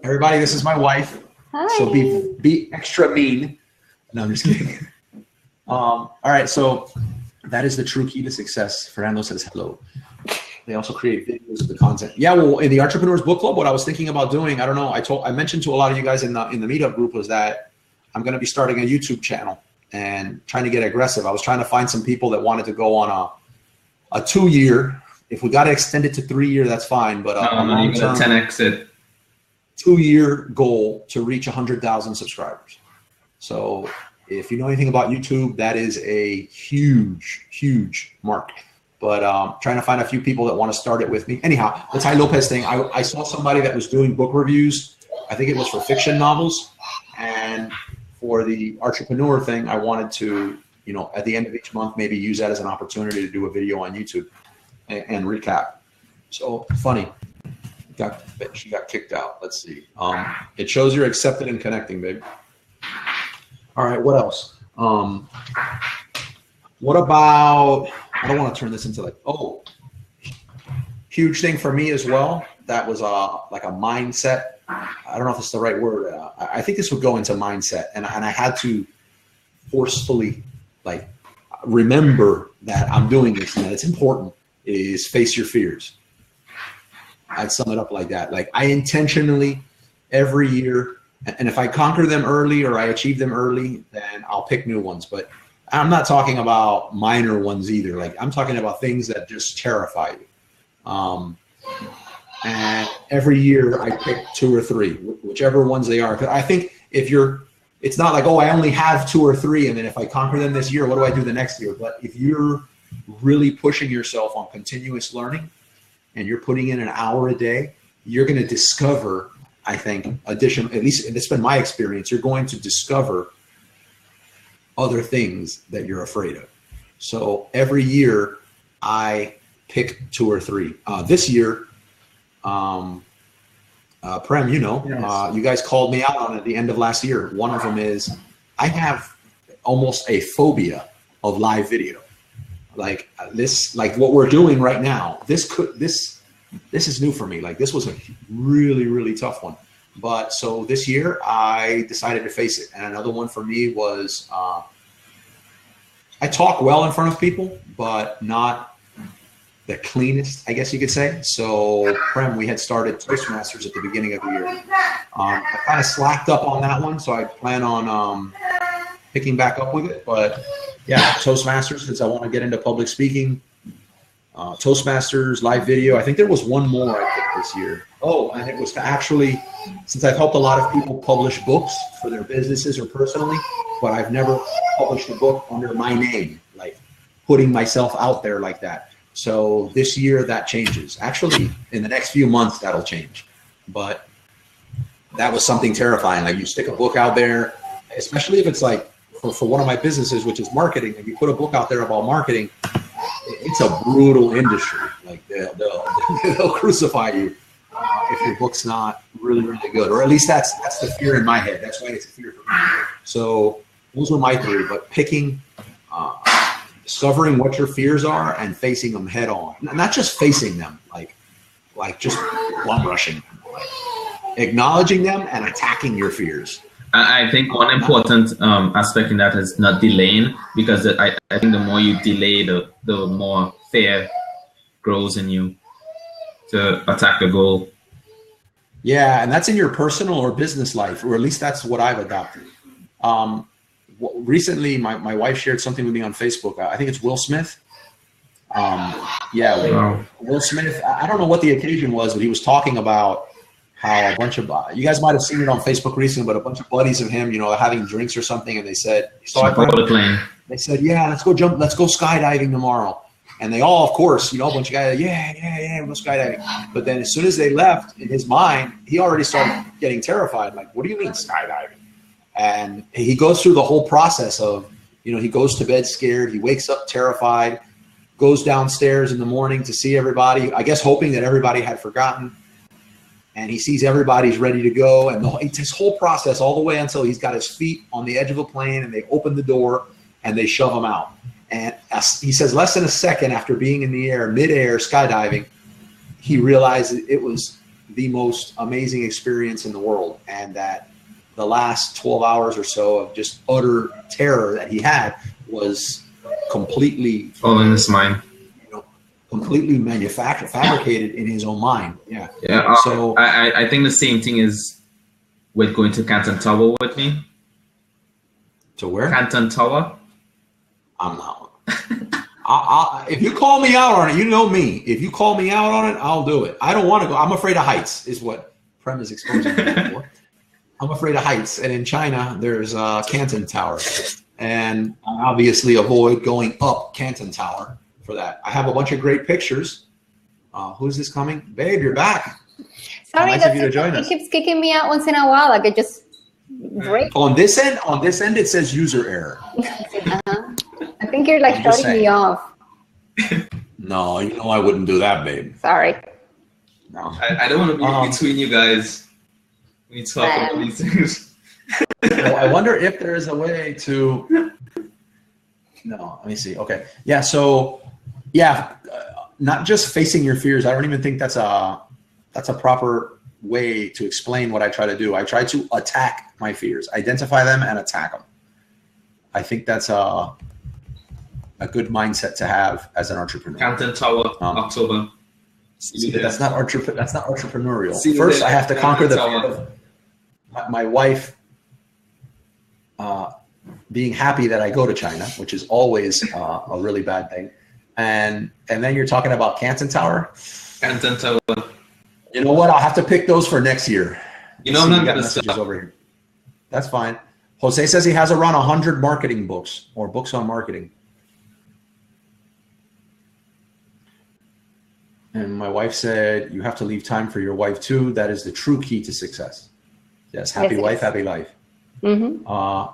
Everybody, this is my wife. Hi. So be extra mean. No, I'm just kidding. All right, so that is the true key to success. Fernando says hello. They also create videos of the content. Yeah, well, in the Entrepreneurs Book Club, what I was thinking about doing, I don't know, I mentioned to a lot of you guys in the meetup group was that I'm going to be starting a YouTube channel and trying to get aggressive. I was trying to find some people that wanted to go on a 2-year. If we got to extend it to 3-year, that's fine. But I'm going to 10x it. 2-year goal to reach 100,000 subscribers. So if you know anything about YouTube, that is a huge, huge mark. But trying to find a few people that want to start it with me. Anyhow, the Tai Lopez thing, I saw somebody that was doing book reviews. I think it was for fiction novels. And for the entrepreneur thing, I wanted to, you know, at the end of each month, maybe use that as an opportunity to do a video on YouTube and recap. So funny. She got kicked out. Let's see. It shows you're accepted and connecting, babe. All right, what else? What about, I don't want to turn this into like, oh, huge thing for me as well. That was like a mindset. I don't know if it's the right word. I think this would go into mindset. And I had to forcefully like remember that I'm doing this and that it's important, is face your fears. I'd sum it up like that. Like, I intentionally every year, and if I conquer them early or I achieve them early, then I'll pick new ones. But I'm not talking about minor ones either. Like, I'm talking about things that just terrify you. And every year I pick 2 or 3, whichever ones they are. Because I think if you're it's not like, oh, I only have 2 or 3, and then if I conquer them this year, what do I do the next year? But if you're really pushing yourself on continuous learning and you're putting in an hour a day, you're going to discover, I think, at least it's been my experience, you're going to discover other things that you're afraid of. So every year I pick 2 or 3. This year, Prem, you know, Yes. you guys called me out on it at the end of last year. One of them is I have almost a phobia of live video. Like this, like what we're doing right now, this is new for me. Like this was a really, really tough one. But so this year I decided to face it. And another one for me was, I talk well in front of people, but not the cleanest, I guess you could say. So Prem, we had started Toastmasters at the beginning of the year. I kind of slacked up on that one. So I plan on, picking back up with it, but yeah, Toastmasters, since I want to get into public speaking, Toastmasters, live video. I think there was one more I did this year. Oh, and it was to actually, since I've helped a lot of people publish books for their businesses or personally, but I've never published a book under my name, like putting myself out there like that. So this year that changes. Actually, in the next few months, that'll change. But that was something terrifying. Like you stick a book out there, especially if it's like, for one of my businesses, which is marketing, if you put a book out there about marketing, it's a brutal industry. Like they'll crucify you if your book's not really, really good. Or at least that's the fear in my head. That's why it's a fear for me. So those were my 3. But picking, discovering what your fears are and facing them head on. Not just facing them, like just bum rushing them. Like acknowledging them and attacking your fears. I think one important aspect in that is not delaying, because I think the more you delay, the more fear grows in you to attack the goal. Yeah, and that's in your personal or business life, or at least that's what I've adopted. Recently, my wife shared something with me on Facebook. I think it's Will Smith. Wow. Will Smith, I don't know what the occasion was, but he was talking about how a bunch of, you guys might have seen it on Facebook recently, but a bunch of buddies of him, you know, having drinks or something, and they said, they said, yeah, let's go skydiving tomorrow. And they all, of course, you know, a bunch of guys, yeah, we'll go skydiving. But then as soon as they left, in his mind, he already started getting terrified. Like, what do you mean skydiving? And he goes through the whole process of, you know, he goes to bed scared, he wakes up terrified, goes downstairs in the morning to see everybody, I guess hoping that everybody had forgotten. And he sees everybody's ready to go, and it's his whole process all the way until he's got his feet on the edge of a plane, and they open the door and they shove him out. And he says less than a second after being in the air, midair, skydiving, he realized it was the most amazing experience in the world, and that the last 12 hours or so of just utter terror that he had was completely all in his mind. Completely fabricated in his own mind. Yeah. Yeah. So I think the same thing is with going to Canton Tower with me. To where? Canton Tower. I'm not. If you call me out on it, you know me. If you call me out on it, I'll do it. I don't want to go. I'm afraid of heights, is what Prem is exposing me for. I'm afraid of heights. And in China, there's Canton Tower. And I obviously avoid going up Canton Tower for that. I have a bunch of great pictures. Who's this coming? Babe, you're back. Sorry, nice of you to join us. It keeps kicking me out once in a while. Like it just breaks. On this end, it says user error. I think you're like shutting me off. No, you know I wouldn't do that, babe. Sorry. No. I don't want to be between you guys. We talk about these things. Well, I wonder if there is a way to. No, let me see. Okay, yeah. So, yeah, not just facing your fears. I don't even think that's a proper way to explain what I try to do. I try to attack my fears, identify them, and attack them. I think that's a good mindset to have as an entrepreneur. Canton Tower, October. That's not entrepreneurial. First, I have to conquer the fear of my wife being happy that I go to China, which is always a really bad thing. And then you're talking about Canton Tower. Canton Tower. You know what? I'll have to pick those for next year. You know, I'm not gonna stop over here. That's fine. Jose says he has around 100 marketing books or books on marketing. And my wife said, you have to leave time for your wife too. That is the true key to success. Yes, happy wife, happy life. Mm-hmm.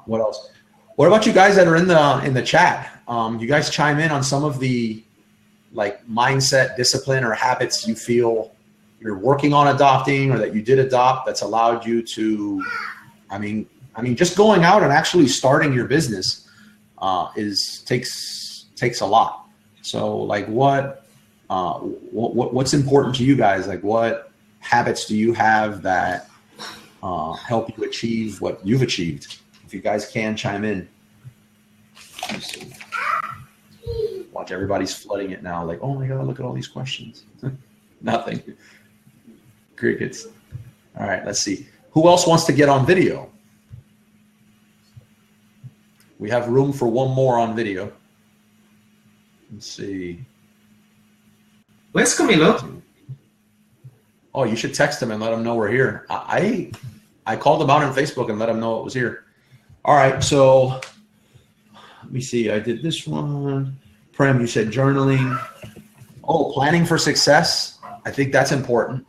What else? What about you guys that are in the chat? You guys chime in on some of the like mindset, discipline, or habits you feel you're working on adopting or that you did adopt that's allowed you to, I mean, just going out and actually starting your business takes a lot. So like what's important to you guys? Like what habits do you have that help you achieve what you've achieved? If you guys can chime in. Let's see. Watch, everybody's flooding it now. Like, oh my God, look at all these questions. Nothing. Crickets. All right, let's see. Who else wants to get on video? We have room for one more on video. Let's see. Where's Camilo? Oh, you should text him and let him know we're here. I called him out on Facebook and let him know it was here. All right, so let me see. I did this one. Prem, you said journaling. Oh, planning for success. I think that's important.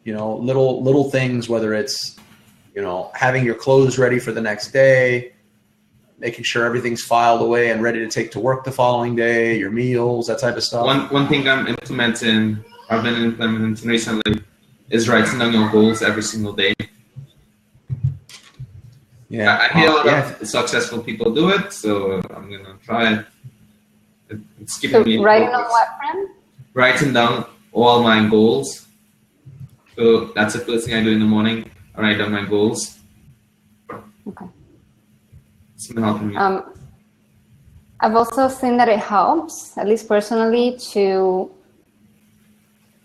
You know, little things, whether it's, you know, having your clothes ready for the next day, making sure everything's filed away and ready to take to work the following day, your meals, that type of stuff. One thing I've been implementing recently is writing down your goals every single day. Yeah, I hear a lot of successful people do it, so I'm gonna try it. It's keeping me writing on what, friend? Writing down all my goals. So that's the first thing I do in the morning. I write down my goals. Okay. It's been helping me. I've also seen that it helps, at least personally, to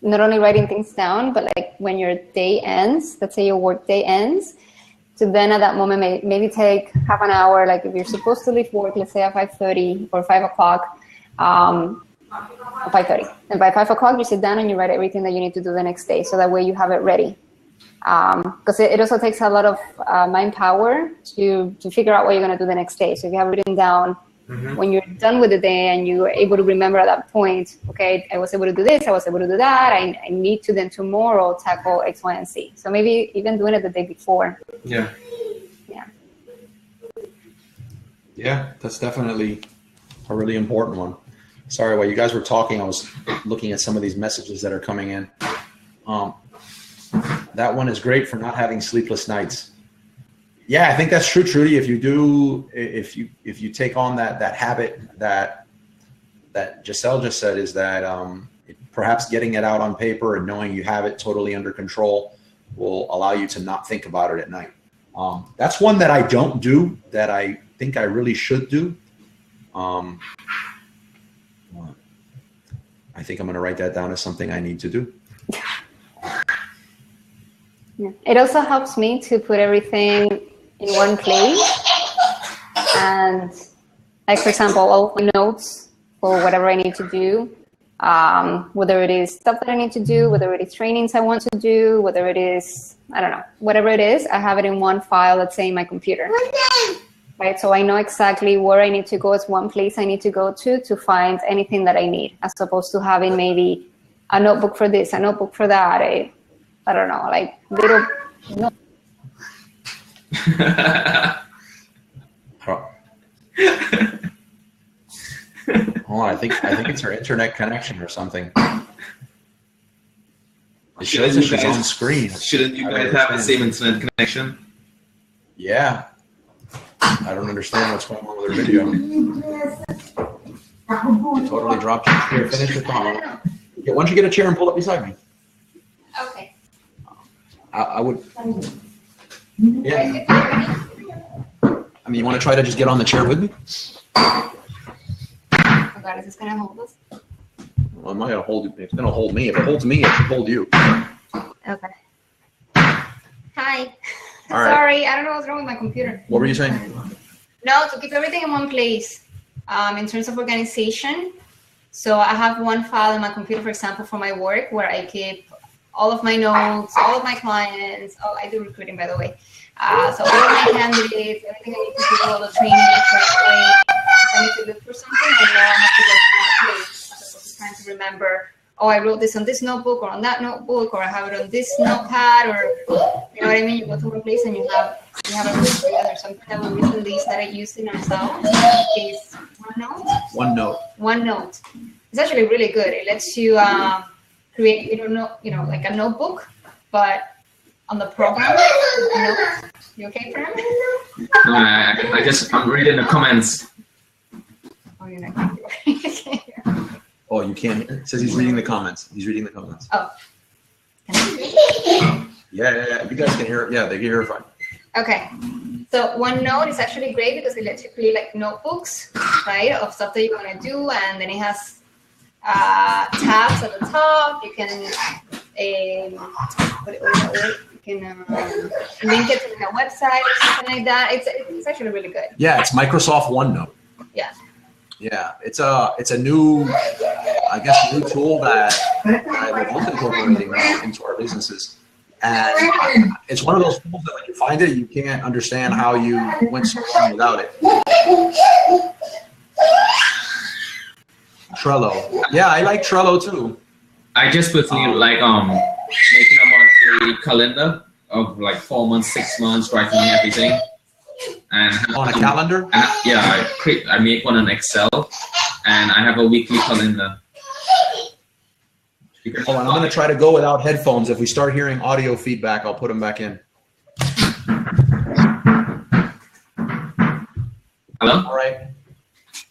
not only writing things down, but like when your day ends, let's say your work day ends, to then at that moment maybe take half an hour, like if you're supposed to leave work, let's say at 5:30 or 5 o'clock, 5:30. And by 5 o'clock, you sit down and you write everything that you need to do the next day. So that way you have it ready. Because it also takes a lot of mind power to figure out what you're going to do the next day. So if you have written down when you're done with the day and you're able to remember at that point, okay, I was able to do this, I was able to do that, I need to then tomorrow tackle X, Y, and Z. So maybe even doing it the day before. Yeah. Yeah, that's definitely a really important one. Sorry, while you guys were talking, I was looking at some of these messages that are coming in. That one is great for not having sleepless nights. Yeah, I think that's true, Trudy. If you take on that habit that Giselle just said, is that perhaps getting it out on paper and knowing you have it totally under control will allow you to not think about it at night. That's one that I don't do that I think I really should do. I think I'm going to write that down as something I need to do. Yeah. It also helps me to put everything in one place. And like, for example, all of my notes for whatever I need to do, whether it is stuff that I need to do, whether it is trainings I want to do, whether it is, I don't know, whatever it is, I have it in one file, let's say in my computer. Right, so I know exactly where I need to go. It's one place I need to go to find anything that I need, as opposed to having maybe a notebook for this, a notebook for that. I don't know, like little. No. Hold on, I think it's her internet connection or something. It shows that she's on screen. Shouldn't you guys have the same internet connection? Yeah. I don't understand what's going on with her video. You totally dropped your chair. Finish your comment. Yeah, why don't you get a chair and pull up beside me? Okay. I would. Yeah. I mean, you want to try to just get on the chair with me? Oh God, is this gonna hold us? Well, I'm not gonna hold you. It's gonna hold me. If it holds me, it should hold you. Okay. Hi. All right. Sorry, I don't know what's wrong with my computer. What were you saying? No, to keep everything in one place. In terms of organization, so I have one file in my computer, for example, for my work, where I keep all of my notes, all of my clients. Oh, I do recruiting, by the way. So all my candidates, everything I need to do, all the training, I need to look for something, and now I have to go to that place as opposed to trying to remember, oh, I wrote this on this notebook or on that notebook, or I have it on this notepad, or you know what I mean? You go to one place and you have a list together. Something that we recently started using ourselves is OneNote. OneNote. It's actually really good. It lets you create, like a notebook, but on the program. You okay, Fran? No, I'm reading the comments. Oh, you're not okay. Oh, you can't hear? It says he's reading the comments. He's reading the comments. Oh. Yeah. You guys can hear it. Yeah, they can hear it fine. Okay. So OneNote is actually great because it lets you create like notebooks, right, of stuff that you want to do, and then it has tabs at the top. You can link it to a website or something like that. It's actually really good. Yeah, it's Microsoft OneNote. Yeah. Yeah, it's a new, I guess, new tool that we're both incorporating now into our businesses. And it's one of those tools that when you find it, you can't understand how you went so long without it. Trello. Yeah, I like Trello too. I just personally like making a monthly calendar of like 4 months, 6 months, writing everything. And on a calendar? I make one in Excel, and I have a weekly calendar. Hold on, I'm going to try to go without headphones. If we start hearing audio feedback, I'll put them back in. Hello? All right.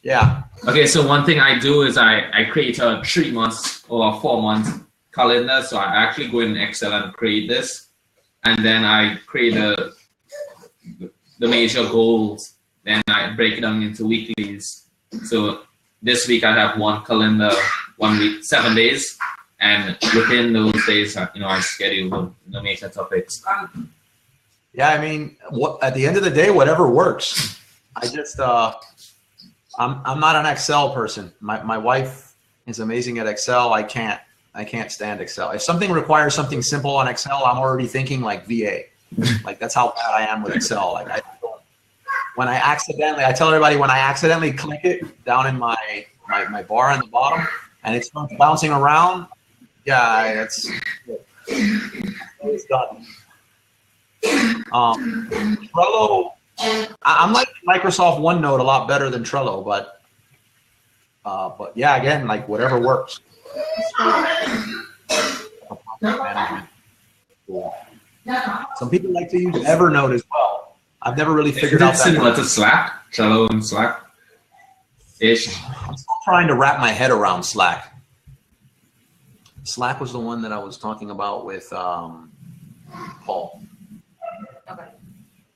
Yeah. Okay, so one thing I do is I create a 3 months or a 4 month calendar. So I actually go in Excel and create this, and then I create the major goals. Then I break it down into weeklies. So this week I have one calendar, 1 week, 7 days. And within those days, I schedule the major topics. Yeah, I mean, at the end of the day, whatever works. I just, I'm not an Excel person. My wife is amazing at Excel. I can't stand Excel. If something requires something simple on Excel, I'm already thinking like VA. Like that's how bad I am with Excel. Like I tell everybody when I accidentally click it down in my bar on the bottom and it starts bouncing around. Yeah, it's done. Trello, I'm like Microsoft OneNote a lot better than Trello, but yeah, again, like whatever works. Some people like to use Evernote as well. I've never really figured out that. Similar to Slack, Trello and Slack. Ish. I'm still trying to wrap my head around Slack. Slack was the one that I was talking about with Paul. Okay.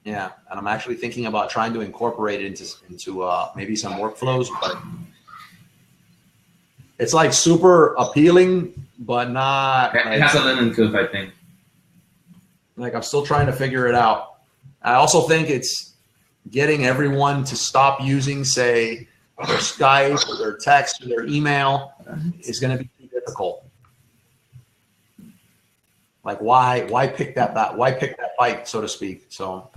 Yeah, and I'm actually thinking about trying to incorporate it into maybe some workflows, but it's like super appealing, but not. It has a learning curve, I think. Like I'm still trying to figure it out. I also think it's getting everyone to stop using, say, their Skype or their text or their email is going to be too difficult. Like why pick that fight, so to speak? So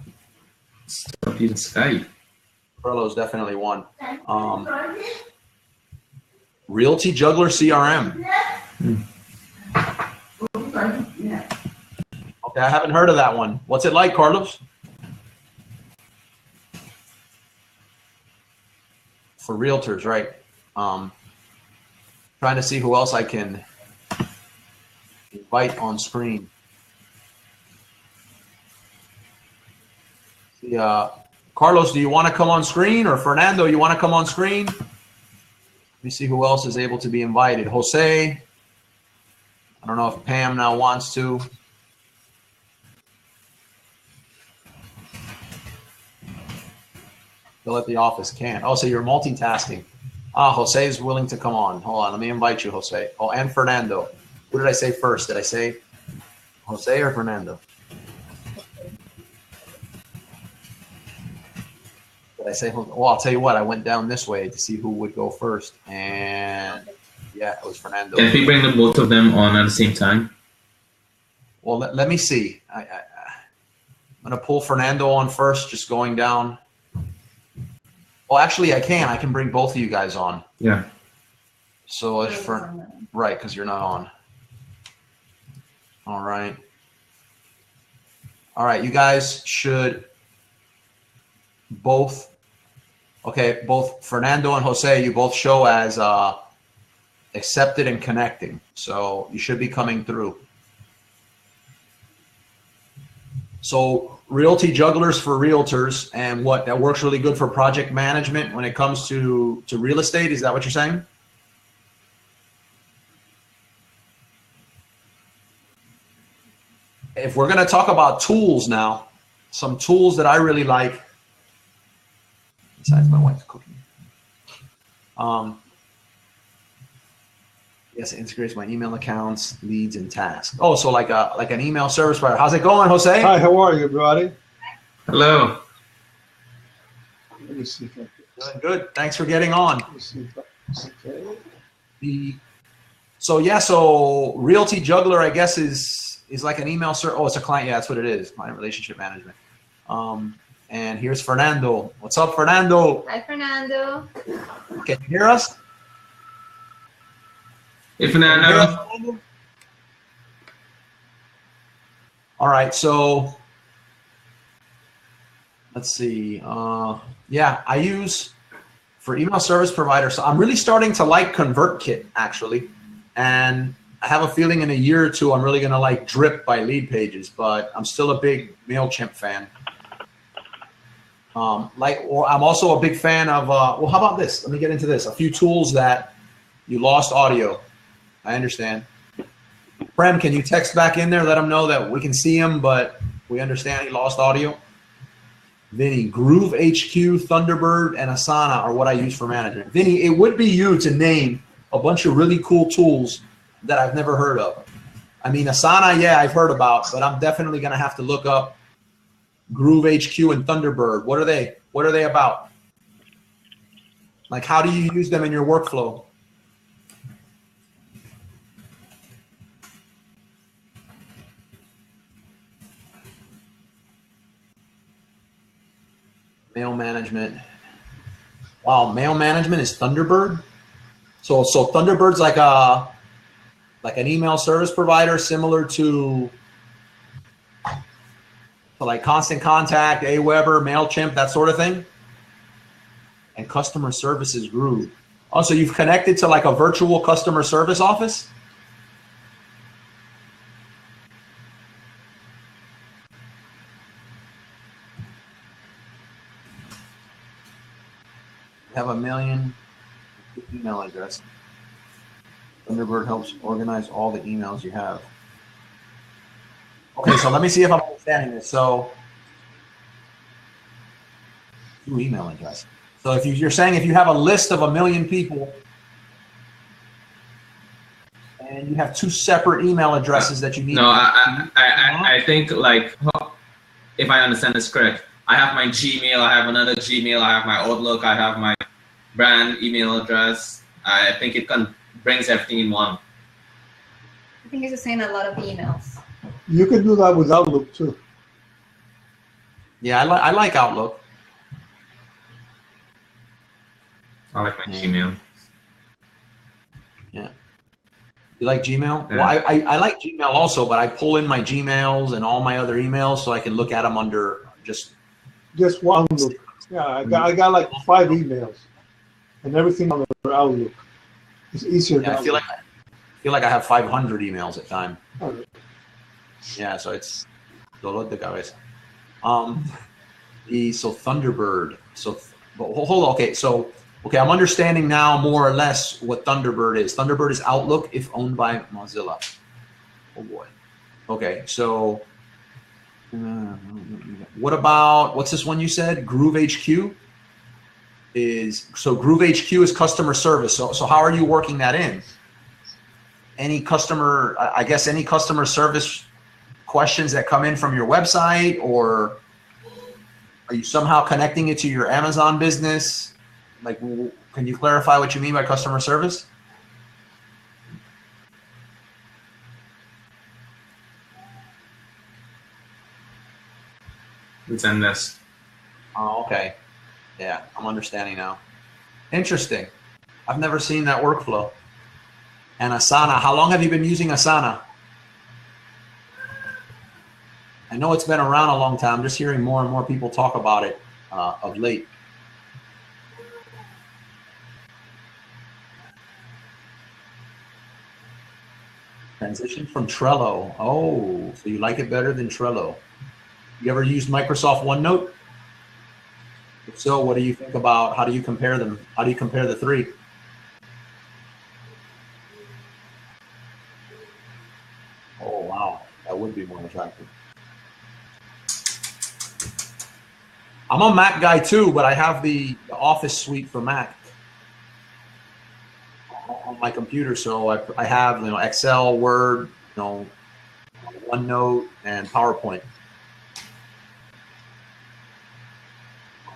stop using Skype. Trello's definitely one. Realty Juggler CRM. Okay, I haven't heard of that one. What's it like, Carlos? For realtors, right? Trying to see who else I can invite on screen. See, Carlos, do you want to come on screen, or Fernando, you want to come on screen? Let me see who else is able to be invited. Jose. I don't know if Pam now wants to. Bill at the office can't. Oh, so you're multitasking. Jose is willing to come on. Hold on, let me invite you, Jose. Oh, and Fernando. Who did I say first? Did I say Jose or Fernando? Did I say Jose? Well, I'll tell you what. I went down this way to see who would go first, and yeah, it was Fernando. If we bring the both of them on at the same time. Well, let me see. I'm going to pull Fernando on first, just going down. Well, actually, I can bring both of you guys on. Yeah. So if for right, because you're not on. All right. All right, you guys should both. Okay, both Fernando and Jose, you both show as accepted and connecting. So you should be coming through. So Realty Jugglers for realtors, and what that works really good for project management when it comes to real estate. Is that what you're saying? If we're going to talk about tools now, some tools that I really like, besides my wife's cooking. Yes, it integrates my email accounts, leads, and tasks. Oh, so like an email service provider. How's it going, Jose? Hi, how are you, everybody? Hello. Let me see if I can. Good. Thanks for getting on. Let me see if I okay. So Realty Juggler, I guess, is like an email service. Oh, it's a client. Yeah, that's what it is. Client relationship management. And here's Fernando. What's up, Fernando? Hi, Fernando. Can you hear us? Hey, Fernando. All right, so let's see. Yeah, I use for email service providers. So I'm really starting to like ConvertKit actually, and I have a feeling in a year or two I'm really gonna like Drip by Lead Pages, but I'm still a big MailChimp fan. Or I'm also a big fan of. Well, how about this? Let me get into this. A few tools that you lost audio. I understand. Prem, can you text back in there? Let them know that we can see him, but we understand he lost audio. Vinny, Groove HQ, Thunderbird, and Asana are what I use for management. Vinny, it would be you to name a bunch of really cool tools that I've never heard of. I mean, Asana, yeah, I've heard about, but I'm definitely going to have to look up Groove HQ and Thunderbird. What are they? What are they about? Like, how do you use them in your workflow? Mail management. Wow, mail management is Thunderbird. So Thunderbird's like an email service provider similar to like Constant Contact, Aweber, MailChimp, that sort of thing. And customer services Groove. Oh, so you've connected to like a virtual customer service office? Have a million email address. Thunderbird helps organize all the emails you have. Okay, so let me see if I'm understanding this. So, 2 email addresses. So if you're saying if you have a list of 1 million people and you have 2 separate email addresses that you need. No, I think like if I understand this correct, I have my Gmail, I have another Gmail, I have my Outlook, I have my brand email address. I think it brings everything in one. I think he's just saying a lot of emails. You can do that with Outlook too. Yeah, I like Outlook. I like my Gmail. Yeah. You like Gmail? Yeah. Well, I like Gmail also, but I pull in my Gmails and all my other emails so I can look at them under just one look. Yeah, I got like 5 emails and everything on the Outlook. It's easier. Yeah, I feel like I have 500 emails at a time. Okay. Yeah, so it's dolor de cabeza. So Thunderbird. But hold on. Okay, I'm understanding now more or less what Thunderbird is. Thunderbird is Outlook if owned by Mozilla. Oh boy. Okay, so what about what's this one you said? Groove HQ Groove HQ is customer service. So how are you working that in? Any customer service questions that come in from your website, or are you somehow connecting it to your Amazon business? Like, can you clarify what you mean by customer service? It's endless. Oh, okay. Yeah, I'm understanding now. Interesting. I've never seen that workflow. And Asana, how long have you been using Asana? I know it's been around a long time. I'm just hearing more and more people talk about it of late. Transition from Trello. Oh, so you like it better than Trello. You ever used Microsoft OneNote? If so, what do you think about, how do you compare them? How do you compare the three? Oh, wow. That would be more attractive. I'm a Mac guy too, but I have the Office suite for Mac on my computer. So I have, you know, Excel, Word, you know, OneNote, and PowerPoint.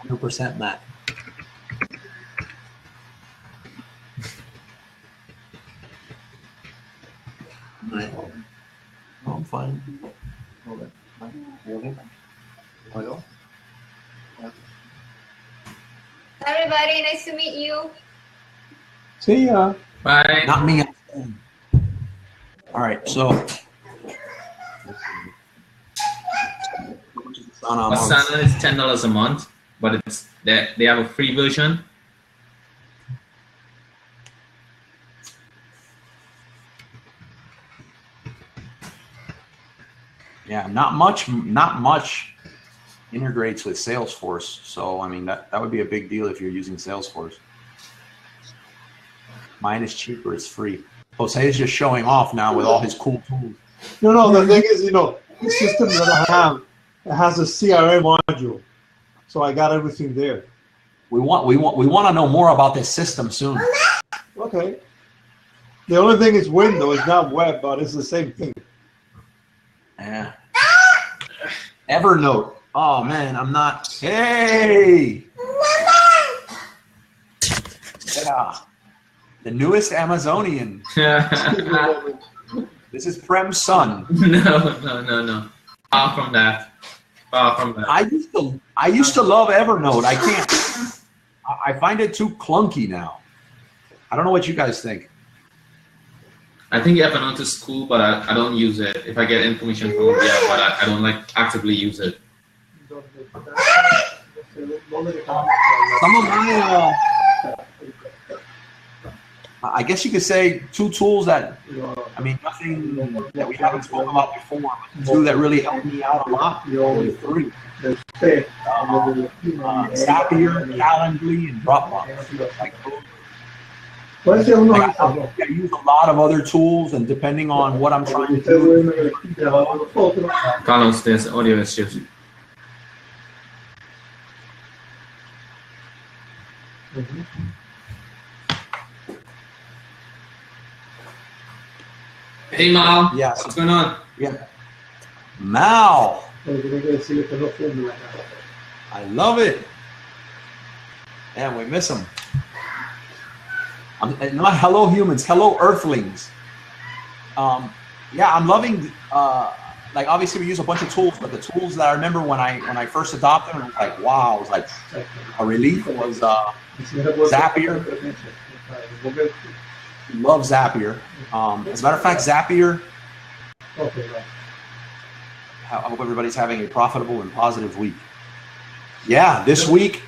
100% Mac. Right. Oh, I'm fine. Hold it. Hello? Everybody, nice to meet you. See ya. Bye. Not me. All right, so. Asana is $10 a month, but it's they have a free version. Yeah, not much integrates with Salesforce. So, I mean, that would be a big deal if you're using Salesforce. Mine is cheaper, it's free. Jose is just showing off now with all his cool tools. No, the thing is, you know, the system that I have, it has a CRM module. So I got everything there. We want to know more about this system soon. Okay. The only thing is Windows, not web, but it's the same thing. Yeah. Evernote. Oh man, I'm not. Hey. Yeah. The newest Amazonian. This is Prem's son. No. Far from that. I used to love Evernote. I can't. I find it too clunky now. I don't know what you guys think. I think Evernote is cool, but I don't use it. If I get information from it, yeah, but I don't like actively use it. Some of my, I guess you could say two tools that, I mean, nothing that we haven't spoken about before, but two that really helped me out a lot. Only three. Zapier, Calendly, and Dropbox. Like, I use a lot of other tools, and depending on what I'm trying to do. Carlos, there's audio issues. Hey Mal, Yes. what's going on? Yeah. Mal, I love it. Man, we miss him. Not hello humans, hello earthlings. Yeah, I'm loving. Like obviously we use a bunch of tools, but the tools that I remember when I first adopted them, I was like, wow, it was like a relief. Was Zapier. Love Zapier. As a matter of fact, Zapier. I hope everybody's having a profitable and positive week. Yeah, this week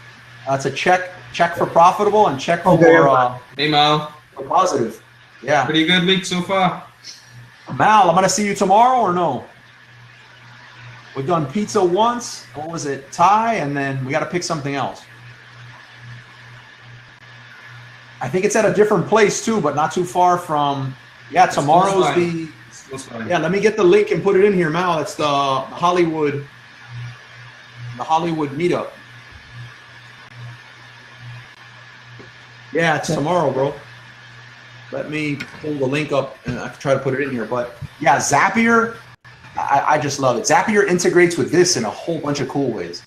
it's a check for profitable and check for Hey Mal, for positive. Yeah. pretty good week so far. Mal, I'm gonna see you tomorrow or no? We've done pizza once. What was it? Thai, and then we got to pick something else. I think it's at a different place too, but not too far from. Yeah, tomorrow's the. Yeah, let me get the link and put it in here, Mal. It's the Hollywood meetup. Yeah, it's tomorrow, bro. Let me pull the link up and I can try to put it in here. But yeah, Zapier, I just love it. Zapier integrates with this in a whole bunch of cool ways.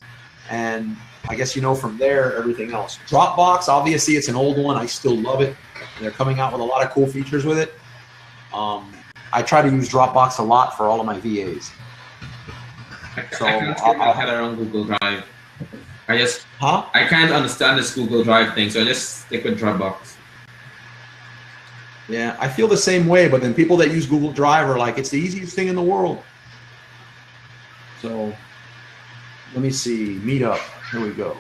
And I guess you know from there everything else. Dropbox, obviously it's an old one. I still love it. They're coming out with a lot of cool features with it. I try to use Dropbox a lot for all of my VAs. So I can't get my head around Google Drive. Huh? I can't understand this Google Drive thing, so I just stick with Dropbox. Yeah, I feel the same way, but then people that use Google Drive are like, it's the easiest thing in the world. So let me see, Meetup, here we go.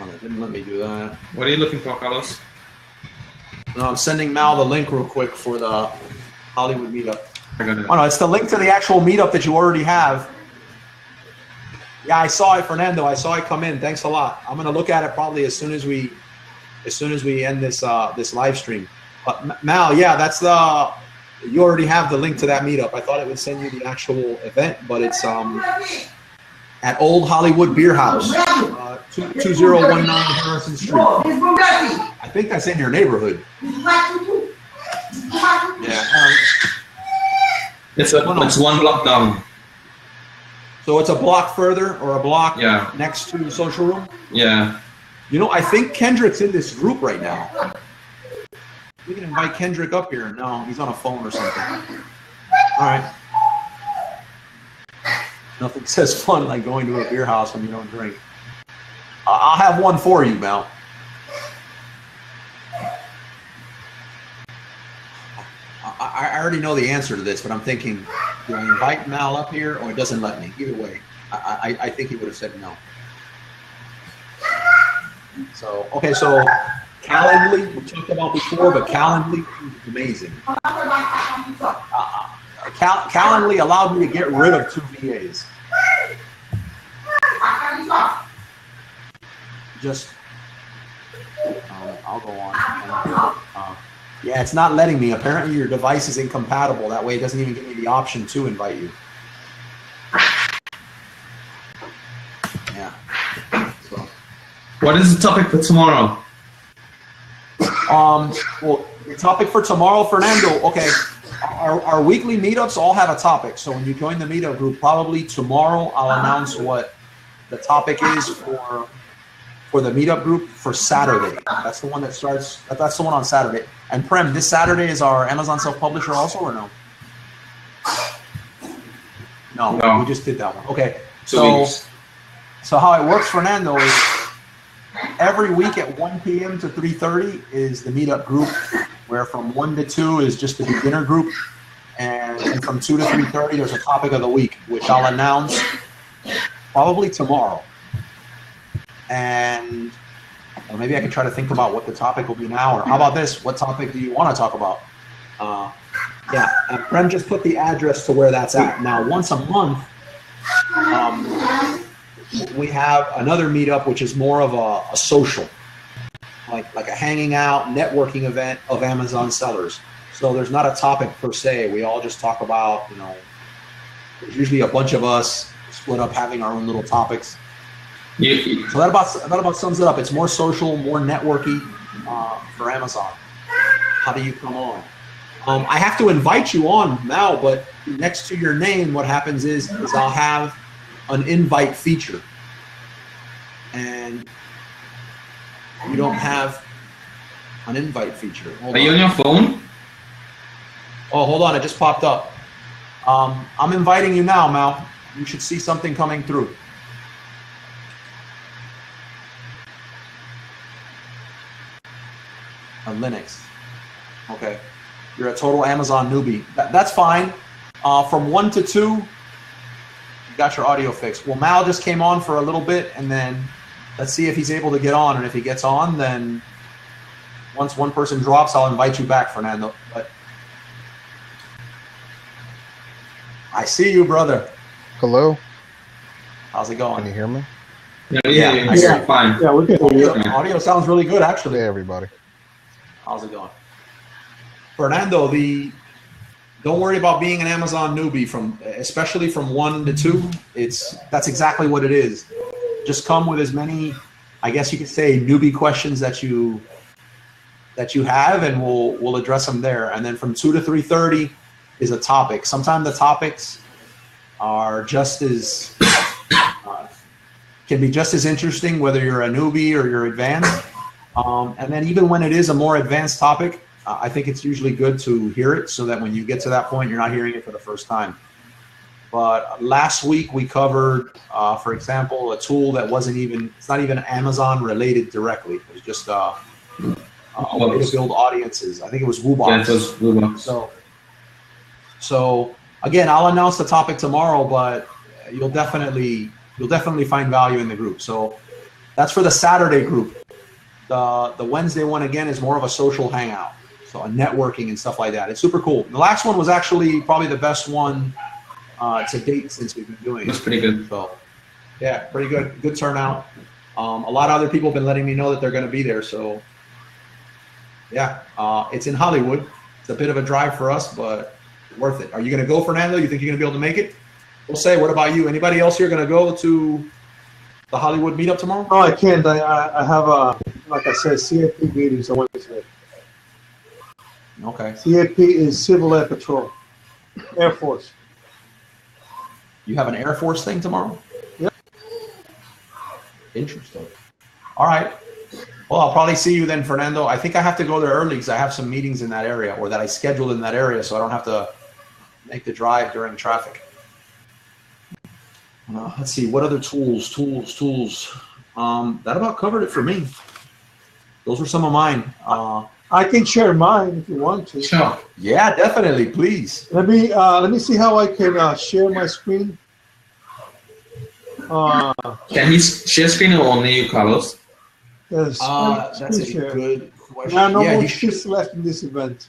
It didn't let me do that. What are you looking for, Carlos? No, I'm sending Mal the link real quick for the Hollywood Meetup. I got it. Oh no, it's the link to the actual meetup that you already have. Yeah, I saw it, Fernando. I saw it come in. Thanks a lot. I'm gonna look at it probably as soon as we end this this live stream. But Mal, yeah, that's the. You already have the link to that meetup. I thought it would send you the actual event, but it's at Old Hollywood Beer House, 2019 Harrison Street. I think that's in your neighborhood. Yeah. It's one block down. So it's a block further or a block Yeah. next to the social room? Yeah. You know, I think Kendrick's in this group right now. We can invite Kendrick up here. No, he's on a phone or something. All right. Nothing says fun like going to a beer house when you don't drink. I'll have one for you, Mel. I already know the answer to this, but I'm thinking, do I invite Mal up here or it doesn't let me? Either way, I think he would have said no. So, okay, so Calendly, we talked about before, but Calendly is amazing. Calendly allowed me to get rid of 2 VAs. Just, I'll go on. Yeah, it's not letting me. Apparently your device is incompatible. That way it doesn't even give me the option to invite you. Yeah. So. What is the topic for tomorrow? Well, the topic for tomorrow, Fernando, okay, our weekly meetups all have a topic. So when you join the meetup group, probably tomorrow I'll announce what the topic is for the meetup group for Saturday. That's the one that starts, that's the one on Saturday. And Prem, this Saturday is our Amazon self-publisher also, or no? No, we just did that one. Okay, so how it works, Fernando, is every week at 1 p.m. to 3:30 is the meetup group, where from 1 to 2 is just the beginner group, and from 2 to 3:30 there's a topic of the week, which I'll announce probably tomorrow. And or maybe I can try to think about what the topic will be now, or how about this? What topic do you want to talk about? Yeah, and Prem just put the address to where that's at. Now, once a month, we have another meetup, which is more of a social, like a hanging out, networking event of Amazon sellers. So there's not a topic per se. We all just talk about, there's usually a bunch of us split up having our own little topics. So that about sums it up. It's more social, more networky for Amazon. How do you come on? I have to invite you on now, but next to your name, what happens is I'll have an invite feature. And you don't have an invite feature. Are you on your phone? Oh, hold on. It just popped up. I'm inviting you now, Mal. You should see something coming through. On Linux. Okay. You're a total Amazon newbie. That's fine. From 1 to 2, you got your audio fixed. Well, Mal just came on for a little bit, and then let's see if he's able to get on. And if he gets on, then once one person drops, I'll invite you back, Fernando. But I see you, brother. Hello. How's it going? Can you hear me? Yeah, fine. Yeah, we can hear you. Audio sounds really good, actually. Hey, everybody. How's it going? Fernando, don't worry about being an Amazon newbie especially from 1 to 2. That's exactly what it is. Just come with as many, I guess you could say, newbie questions that you have, and we'll address them there. And then from 2 to 3:30 is a topic. Sometimes the topics are just as can be just as interesting whether you're a newbie or you're advanced. And then even when it is a more advanced topic, I think it's usually good to hear it so that when you get to that point, you're not hearing it for the first time. But last week we covered, for example, a tool that it's not even Amazon related directly. It was just a way to build audiences. I think it was WooBox. Yeah, it was WooBox. So again, I'll announce the topic tomorrow, but you'll definitely find value in the group. So that's for the Saturday group. The Wednesday one, again, is more of a social hangout. So a networking and stuff like that. It's super cool. The last one was actually probably the best one to date since we've been doing it. It was pretty good. So yeah, pretty good. Good turnout. A lot of other people have been letting me know that they're going to be there. So yeah, it's in Hollywood. It's a bit of a drive for us, but worth it. Are you going to go, Fernando? You think you're going to be able to make it? We'll say, what about you? Anybody else here going to go to the Hollywood meetup tomorrow? No, I can't. I have, like I said, CAP meetings on Wednesday. Okay. CAP is Civil Air Patrol, Air Force. You have an Air Force thing tomorrow? Yep. Interesting. All right. Well, I'll probably see you then, Fernando. I think I have to go there early because I have some meetings in that area, or that I scheduled in that area, so I don't have to make the drive during traffic. Let's see, what other tools? That about covered it for me. Those were some of mine. I can share mine if you want to. Sure. Yeah, definitely, please. Let me see how I can share my screen. Can he share screen or only you, Carlos? Yes, That's a share. good question. There are no Yeah, more you should. shifts left in this event.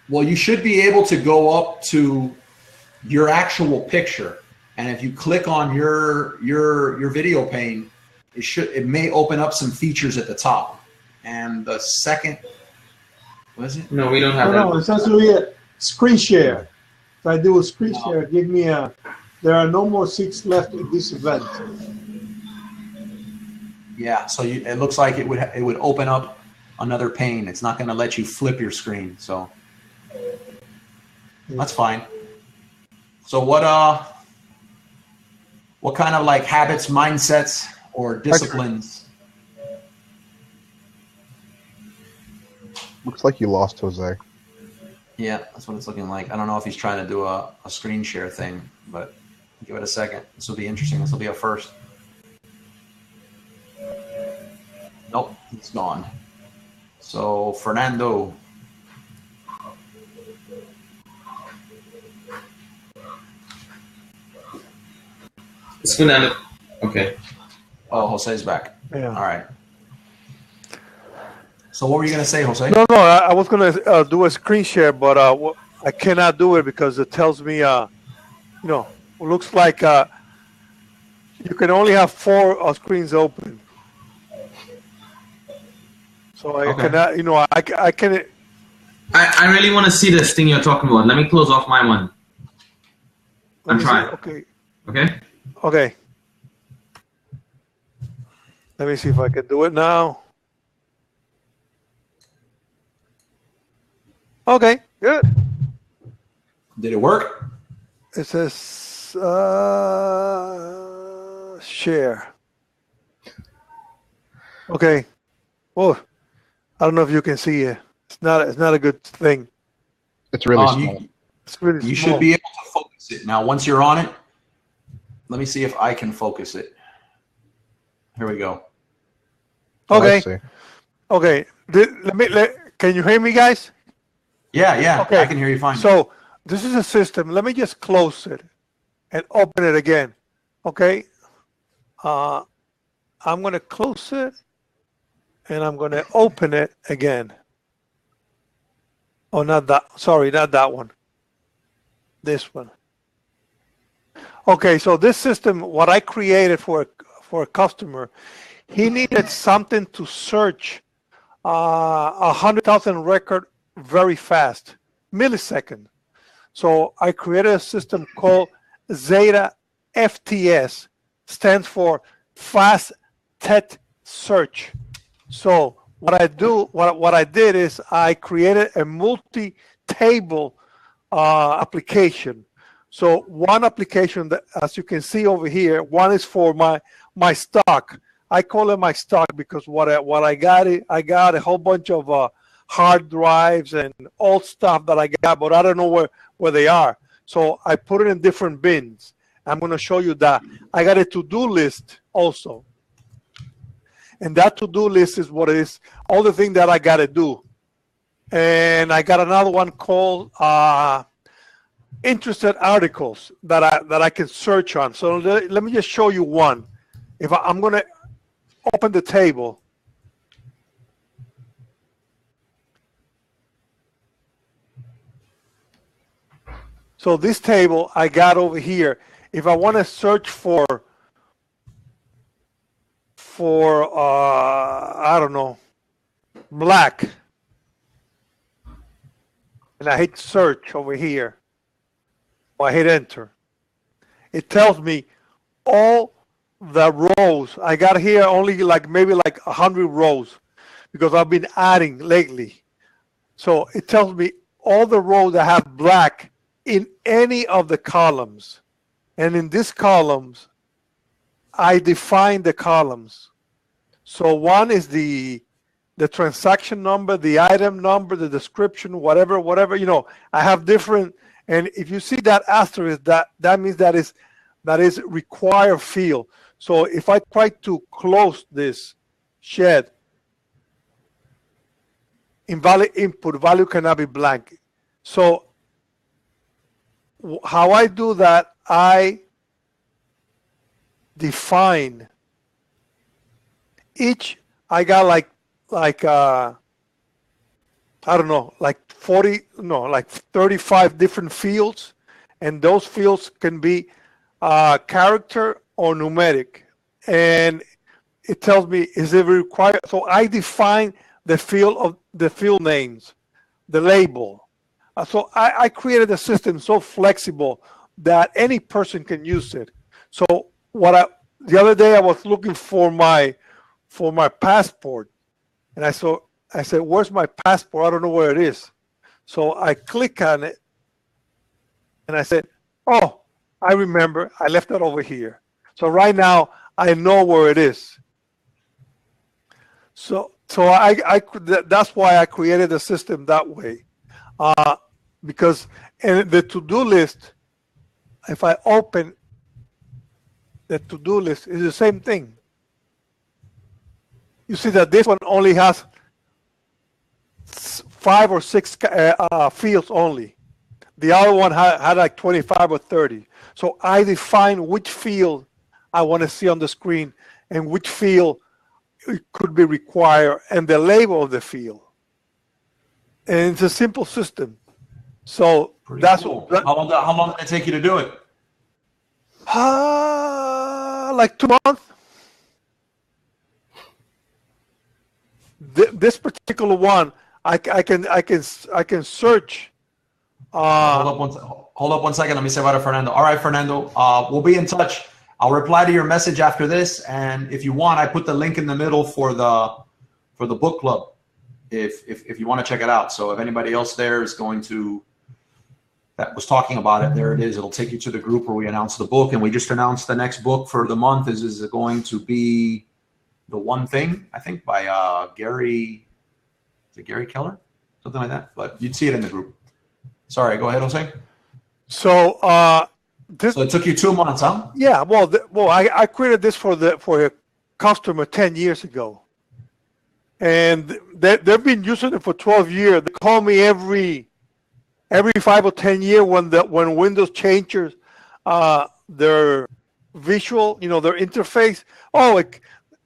Well, you should be able to go up to your actual picture, and if you click on your video pane, it may open up some features at the top. And the second, what is it? No, we don't have No, that. it's actually a screen share. If I do a screen share, give me there are no more seats left in this event. Yeah, so it looks like it would open up another pane. It's not going to let you flip your screen, so that's fine. So what kind of like habits, mindsets, or disciplines? Looks like you lost Jose. Yeah, that's what it's looking like. I don't know if he's trying to do a screen share thing, but give it a second. This will be interesting. This will be a first. Nope, it's gone. So Fernando. It's Fernando. Okay. Oh, Jose's back. Yeah. All right. So what were you going to say, Jose? No, I was going to do a screen share, but I cannot do it because it tells me, it looks like you can only have 4 screens open. So I cannot, I can. I really want to see this thing you're talking about. Let me close off my one. I'm trying. Okay. Okay? Okay. Let me see if I can do it now. Okay, good. Did it work? It says share. Okay. Oh, I don't know if you can see it. It's not a good thing. It's really small. It's really You small. should be able to focus it. Now, once you're on it, let me see if I can focus it. Here we go. Okay. I see. Okay. Can you hear me, guys? Yeah. Okay. I can hear you fine. So this is a system. Let me just close it and open it again. Okay. I'm going to close it and I'm going to open it again. Oh, not that. Sorry, not that one. This one. Okay. So this system, what I created for a customer, he needed something to search 100,000 record very fast, millisecond. So I created a system called Zeta FTS, stands for Fast Text Search. So what I did is I created a multi-table application So one application that, as you can see over here, one is for my stock. I call it my stock because what I got a whole bunch of hard drives and old stuff that I got, but I don't know where they are. So I put it in different bins. I'm going to show you that. I got a to-do list also. And that to-do list is what it is, all the things that I got to do. And I got another one called interested articles that I can search on. So let me just show you one. If I'm going to open the table. So this table I got over here. If I want to search for I don't know, black, and I hit search over here, or I hit enter, it tells me all the rows. I got here only maybe 100 rows because I've been adding lately. So it tells me all the rows that have black in any of the columns. And in these columns, I define the columns. So one is the transaction number, the item number, the description, whatever, I have different. And if you see that asterisk, that means that is required field. So if I try to close this shed, invalid input, value cannot be blank. So how I do that, I define each. I got I don't know, 35 different fields, and those fields can be character or numeric, and it tells me is it required. So I define the field names, the label. So I created a system so flexible that any person can use it. So the other day I was looking for my passport, and I said, where's my passport? I don't know where it is. So I click on it, and I said, oh, I remember, I left it over here. So right now I know where it is. So that's why I created the system that way. Because in the to-do list, if I open the to-do list, it's the same thing. You see that this one only has 5 or 6 fields only. The other one had like 25 or 30. So I define which field I want to see on the screen and which field it could be required and the label of the field. And it's a simple system. So Pretty that's cool. How long did it take you to do it? Like 2 months. This particular one, I can search. Hold up one second. Let me say bye to Fernando. All right, Fernando. We'll be in touch. I'll reply to your message after this, and if you want, I put the link in the middle for the book club. If you want to check it out. So if anybody else there is going to that was talking about it, there it is. It'll take you to the group where we announce the book, and we just announced the next book for the month is going to be The One Thing, I think, by Gary. Is it Gary Keller? Something like that. But you'd see it in the group. Sorry, go ahead, Jose. So so it took you 2 months, huh? Yeah. Well, I created this for a customer 10 years ago, and they've been using it for 12 years. They call me every 5 or 10 years when Windows changes their visual, their interface. Oh,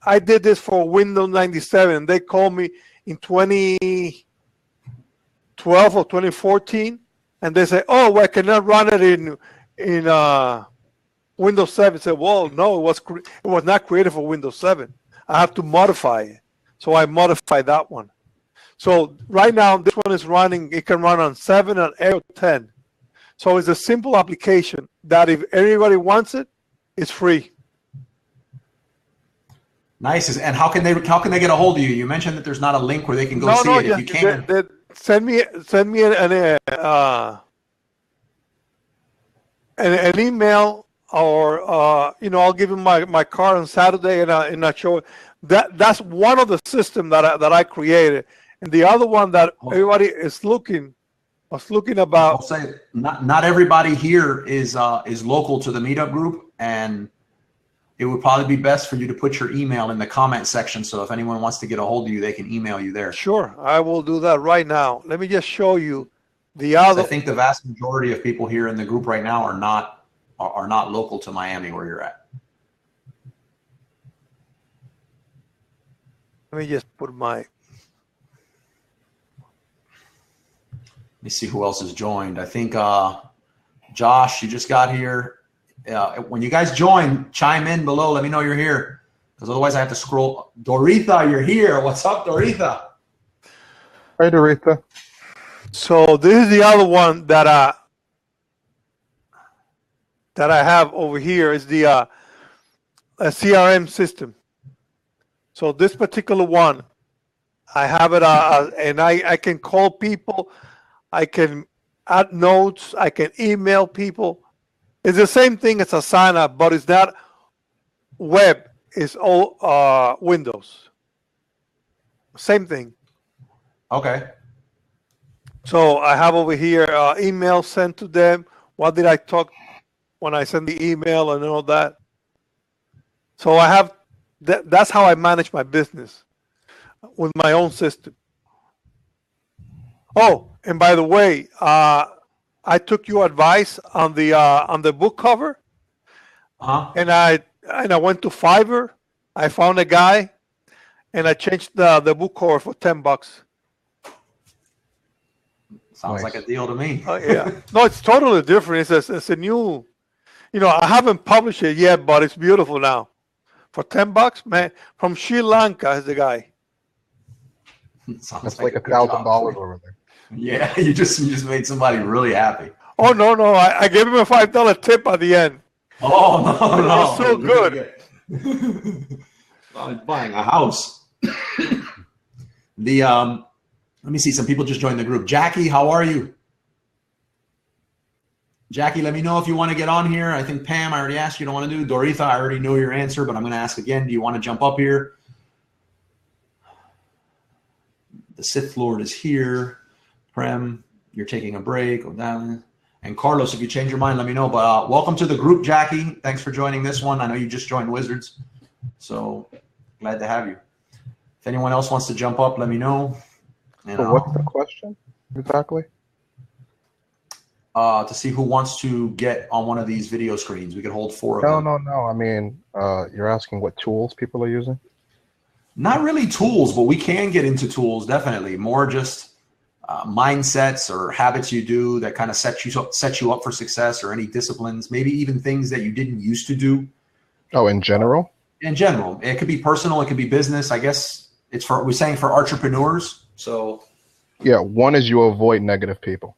I did this for Windows 97. They called me in 2012 or 2014, and they say, "Oh, I cannot run it in Windows 7." I said, "Well, no, it was not created for Windows 7. I have to modify it." So I modified that one. So right now, this one is running. It can run on 7 and 8 or 10. So it's a simple application that if anybody wants it, it's free. Nice. And how can they get a hold of you? You mentioned that there's not a link where they can go see it. If you can, send me an email, or I'll give him my card on Saturday, and I show it. That's one of the system that I created, and the other one that everybody is looking about. I'll say not everybody here is local to the meetup group, and it would probably be best for you to put your email in the comment section. So if anyone wants to get a hold of you, they can email you there. Sure, I will do that right now. Let me just show you the other. I think the vast majority of people here in the group right now are not local to Miami where you're at. Let me just put my. Let me see who else has joined. I think Josh, you just got here. When you guys join, chime in below. Let me know you're here, because otherwise I have to scroll. Doritha, you're here. What's up, Doritha? Hi, Doritha. So this is the other one that I have over here is the a CRM system. So this particular one, I have it, and I can call people, I can add notes, I can email people. It's the same thing as a sign up, but it's not web. It's all Windows. Same thing. Okay. So I have over here email sent to them. What did I talk when I send the email and all that? So I have that's how I manage my business with my own system. Oh, and by the way, I took your advice on the book cover, and I went to Fiverr. I found a guy, and I changed the book cover for $10. Sounds like a deal to me. Yeah, no, it's totally different. It's a new, I haven't published it yet, but it's beautiful now. For $10, man, from Sri Lanka is the guy. That's like $1,000 over there. Yeah, you just made somebody really happy. Oh no, I gave him a $5 tip at the end. Oh no, it's so good. I'm buying a house. Let me see. Some people just joined the group. Jackie, how are you? Jackie, let me know if you want to get on here. I think Pam, I already asked you, don't want to do. Doritha, I already know your answer, but I'm going to ask again. Do you want to jump up here? The Sith Lord is here. Prem, you're taking a break. Go down. And Carlos, if you change your mind, let me know. But welcome to the group, Jackie. Thanks for joining this one. I know you just joined Wizards, so glad to have you. If anyone else wants to jump up, let me know. And, so what's the question exactly? To see who wants to get on one of these video screens. We could hold 4 of them. No. I mean, you're asking what tools people are using? Not really tools, but we can get into tools, definitely. More just mindsets or habits you do that kind of set you up for success, or any disciplines, maybe even things that you didn't used to do. Oh, in general? In general. It could be personal, it could be business. I guess we're saying for entrepreneurs. So yeah, one is you avoid negative people.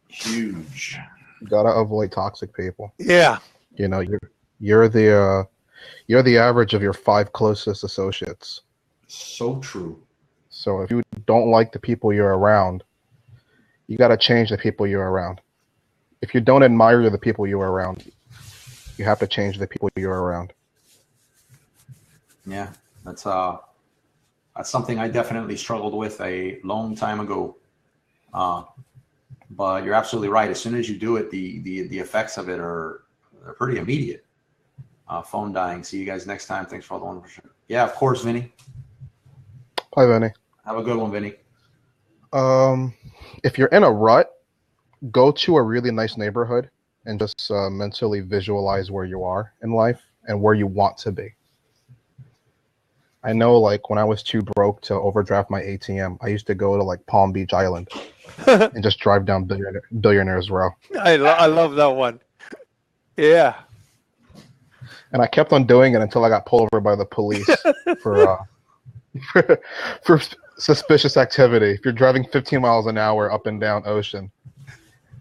Huge. You gotta avoid toxic people. Yeah. You're the average of your 5 closest associates. So true. So if you don't like the people you're around, you got to change the people you're around. If you don't admire the people you're around, you have to change the people you're around. Yeah, that's something I definitely struggled with a long time ago. But you're absolutely right. As soon as you do it, the effects of it they're pretty immediate. Phone dying. See you guys next time. Thanks for all the wonderful shit. Yeah, of course, Vinny. Bye, Vinny. Have a good one, Vinny. If you're in a rut, go to a really nice neighborhood and just mentally visualize where you are in life and where you want to be. I know, like, when I was too broke to overdraft my ATM, I used to go to, like, Palm Beach Island and just drive down Billionaire's Row. I love that one. Yeah. And I kept on doing it until I got pulled over by the police for suspicious activity. If you're driving 15 miles an hour up and down Ocean,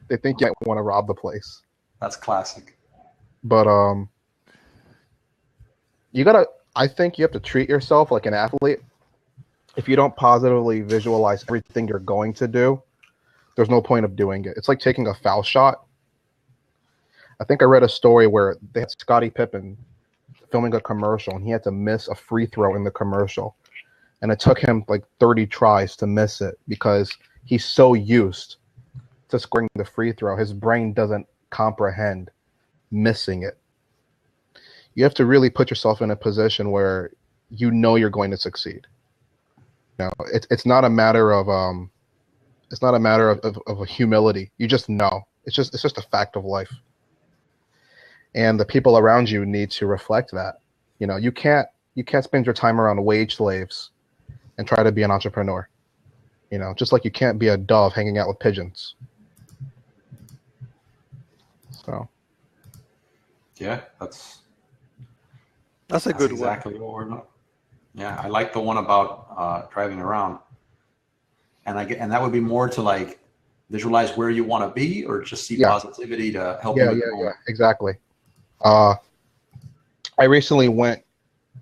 they think you might want to rob the place. That's classic. But I think you have to treat yourself like an athlete. If you don't positively visualize everything you're going to do, there's no point of doing it. It's like taking a foul shot. I think I read a story where they had Scottie Pippen filming a commercial, and he had to miss a free throw in the commercial, and it took him like 30 tries to miss it because he's so used to scoring the free throw, his brain doesn't comprehend missing it. You have to really put yourself in a position where you know you're going to succeed. You know, it's not a matter of a humility. You just know. It's just a fact of life. And the people around you need to reflect that. You know, you can't spend your time around wage slaves and try to be an entrepreneur. You know, just like you can't be a dove hanging out with pigeons. So Yeah, that's a good exactly what we're doing. Yeah, I like the one about driving around, and that would be more to like visualize where you want to be, or just see positivity to help you. Yeah, exactly. I recently went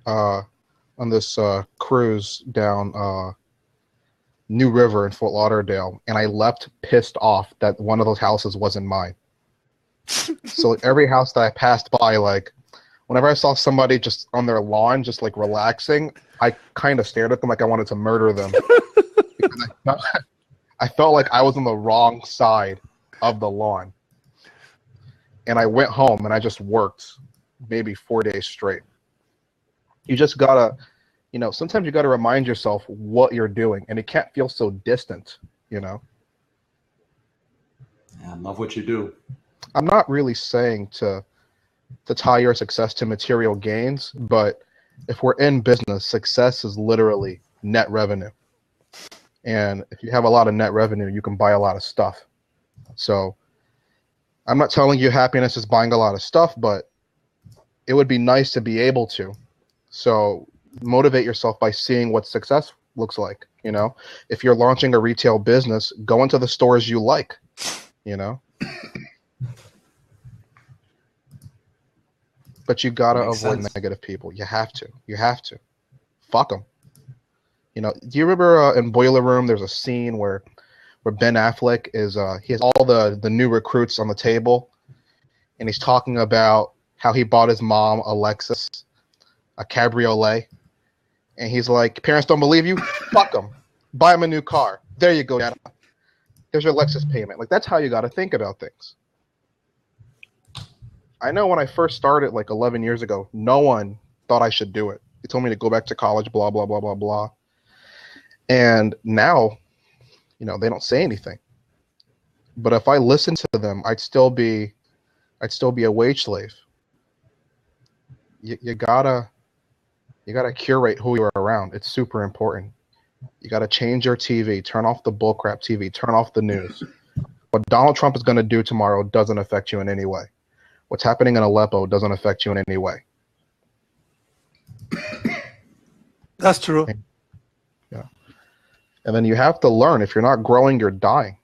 on this cruise down New River in Fort Lauderdale, and I left pissed off that one of those houses wasn't mine. So every house that I passed by, like whenever I saw somebody just on their lawn, just like relaxing, I kind of stared at them like I wanted to murder them. Because I felt like I was on the wrong side of the lawn. And I went home and I just worked maybe 4 days straight. You just gotta, you know, sometimes you gotta remind yourself what you're doing, and it can't feel so distant, you know? Yeah, I love what you do. I'm not really saying to tie your success to material gains, but if we're in business, success is literally net revenue. And if you have a lot of net revenue, you can buy a lot of stuff. So I'm not telling you happiness is buying a lot of stuff, but it would be nice to be able to. So motivate yourself by seeing what success looks like. You know, if you're launching a retail business, go into the stores you like, you know. But you gotta avoid negative people. You have to. Fuck them. You know, do you remember in Boiler Room, there's a scene where Ben Affleck is, he has all the new recruits on the table, and he's talking about how he bought his mom a Lexus, a cabriolet, and he's like, parents don't believe you? Fuck them. Buy him a new car. There you go, Dad. There's your Lexus payment. Like, that's how you gotta think about things. I know when I first started like 11 years ago, no one thought I should do it. They told me to go back to college, blah, blah, blah, blah, blah. And now, you know, they don't say anything. But if I listened to them, I'd still be a wage slave. You gotta curate who you're around. It's super important. You gotta change your TV, turn off the bullcrap TV, turn off the news. What Donald Trump is gonna do tomorrow doesn't affect you in any way. What's happening in Aleppo doesn't affect you in any way. That's true. Yeah. And then you have to learn, if you're not growing, you're dying.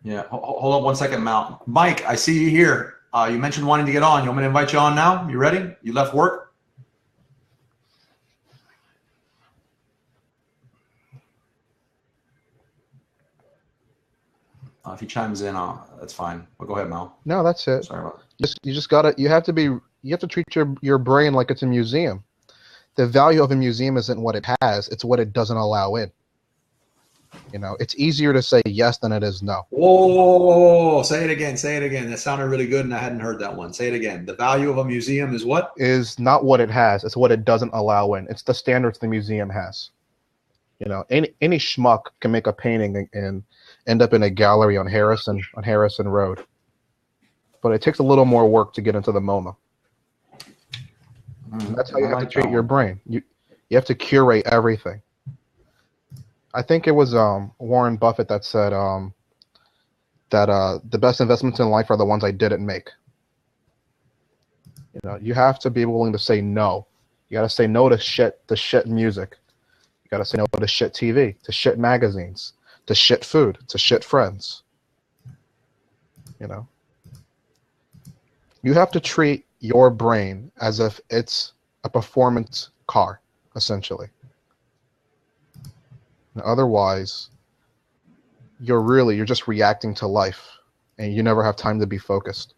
Yeah. Hold on 1 second, Mal. Mike, I see you here. You mentioned wanting to get on. You want me to invite you on now? You ready? You left work? If he chimes in, that's fine. Well, go ahead, Mal. No, that's it. Sorry about that. You have to treat your brain like it's a museum. The value of a museum isn't what it has, it's what it doesn't allow in. You know, it's easier to say yes than it is no. Whoa, say it again. That sounded really good, and I hadn't heard that one. Say it again. The value of a museum is what? Is not what it has, it's what it doesn't allow in. It's the standards the museum has. You know, any schmuck can make a painting and end up in a gallery on Harrison Road. But it takes a little more work to get into the MoMA. And that's how you have to treat your brain. You have to curate everything. I think it was Warren Buffett that said that the best investments in life are the ones I didn't make. You know, you have to be willing to say no. You got to say no to shit music. You got to say no to shit TV, to shit magazines, to shit food, to shit friends. You know, you have to treat your brain as if it's a performance car, essentially. And otherwise, you're just reacting to life. and you never have time to be focused.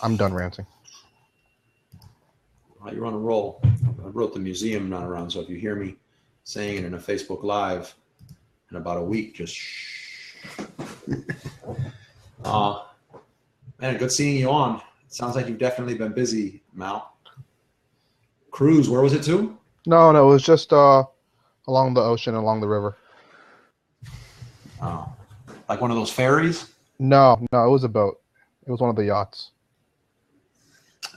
I'm done ranting. Well, you're on a roll. I wrote the museum not around, so if you hear me saying it in a Facebook Live in about a week, just shh. Man, good seeing you on. It sounds like you've definitely been busy, Mal. Cruise, where was it to? No, it was just along the ocean, along the river. Oh, like one of those ferries? No, it was a boat. It was one of the yachts.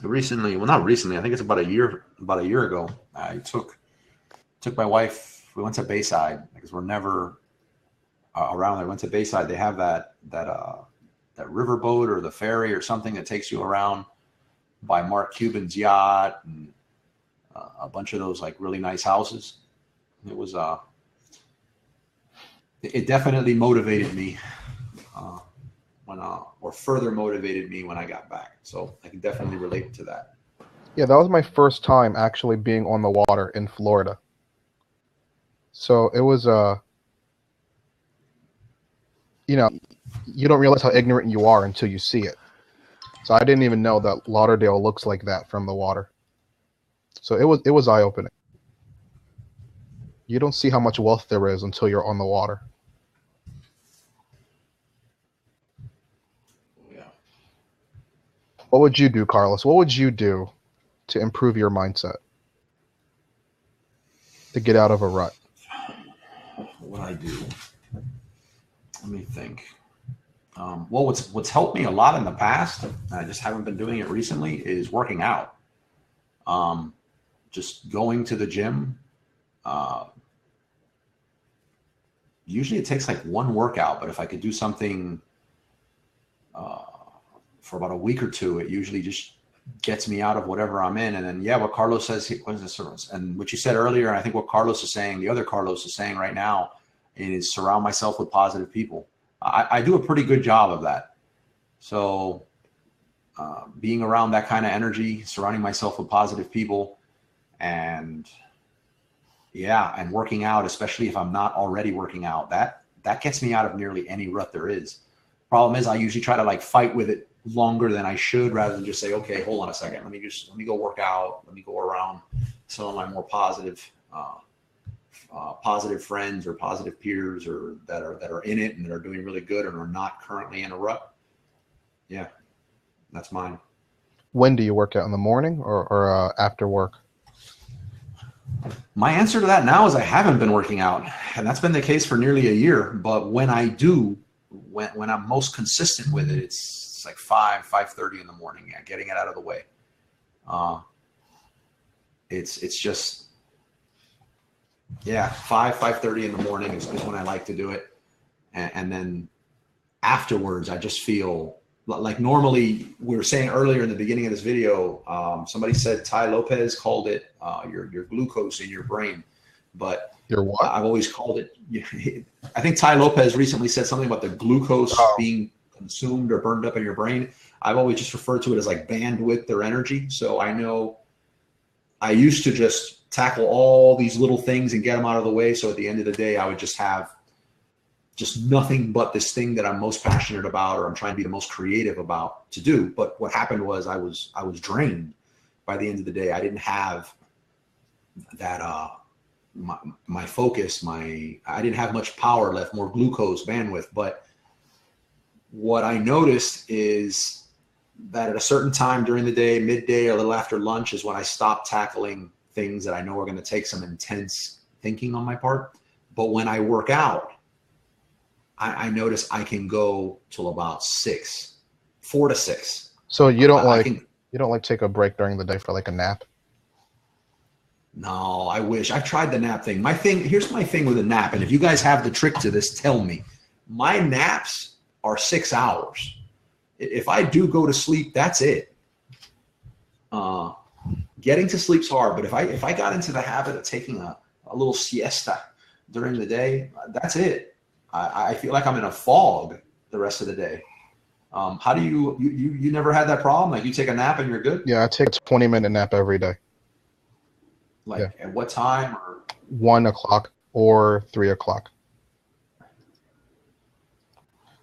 Recently, well, not recently. I think it's about a year ago. I took my wife. We went to Bayside because we're never around there. We went to Bayside. They have that river boat or the ferry or something that takes you around by Mark Cuban's yacht and a bunch of those like really nice houses. It was it definitely motivated me or further motivated me when I got back. So I can definitely relate to that. Yeah, that was my first time actually being on the water in Florida. So it was you don't realize how ignorant you are until you see it. So I didn't even know that Lauderdale looks like that from the water. So it was eye-opening. You don't see how much wealth there is until you're on the water. Yeah. What would you do, Carlos? What would you do to improve your mindset? To get out of a rut? What I do? Let me think. Well, what's helped me a lot in the past, and I just haven't been doing it recently, is working out. Just going to the gym. Usually it takes like one workout, but if I could do something for about a week or two, it usually just gets me out of whatever I'm in. And then, yeah, what Carlos says, what is this? And what you said earlier, and I think what Carlos is saying, the other Carlos is saying right now, is surround myself with positive people. I do a pretty good job of that. So being around that kind of energy, surrounding myself with positive people, and working out, especially if I'm not already working out, that gets me out of nearly any rut there is. Problem is, I usually try to like fight with it longer than I should, rather than just say, okay, hold on a second, let me go work out, let me go around some of my more positive friends or positive peers or that are in it and that are doing really good and are not currently in a rut. Yeah, that's mine. When do you work out, in the morning or after work? My answer to that now is I haven't been working out, and that's been the case for nearly a year. But when I do, when I'm most consistent with it, it's like 5:30 in the morning. Yeah, getting it out of the way. It's just 5:30 in the morning is when I like to do it, and then afterwards I just feel like, normally we were saying earlier in the beginning of this video, somebody said Tai Lopez called it your glucose in your brain, but your what? I've always called it. I think Tai Lopez recently said something about the glucose being consumed or burned up in your brain. I've always just referred to it as like bandwidth or energy. So I know I used to just tackle all these little things and get them out of the way. So at the end of the day, I would just have just nothing but this thing that I'm most passionate about, or I'm trying to be the most creative about to do. But what happened was I was drained by the end of the day. I didn't have that, my focus, I didn't have much power left, more glucose bandwidth. But what I noticed is that at a certain time during the day, midday or a little after lunch, is when I stopped tackling things that I know are going to take some intense thinking on my part. But when I work out, I notice I can go till about 4 to 6. So you don't take a break during the day for like a nap? No, I wish. I tried the nap thing. Here's my thing with a nap, and if you guys have the trick to this, tell me. My naps are 6 hours. If I do go to sleep, that's it. Getting to sleep's hard, but if I got into the habit of taking a little siesta during the day, that's it. I feel like I'm in a fog the rest of the day. How do you never had that problem? Like you take a nap and you're good? Yeah, I take a 20-minute nap every day. At what time? Or 1 o'clock or 3 o'clock.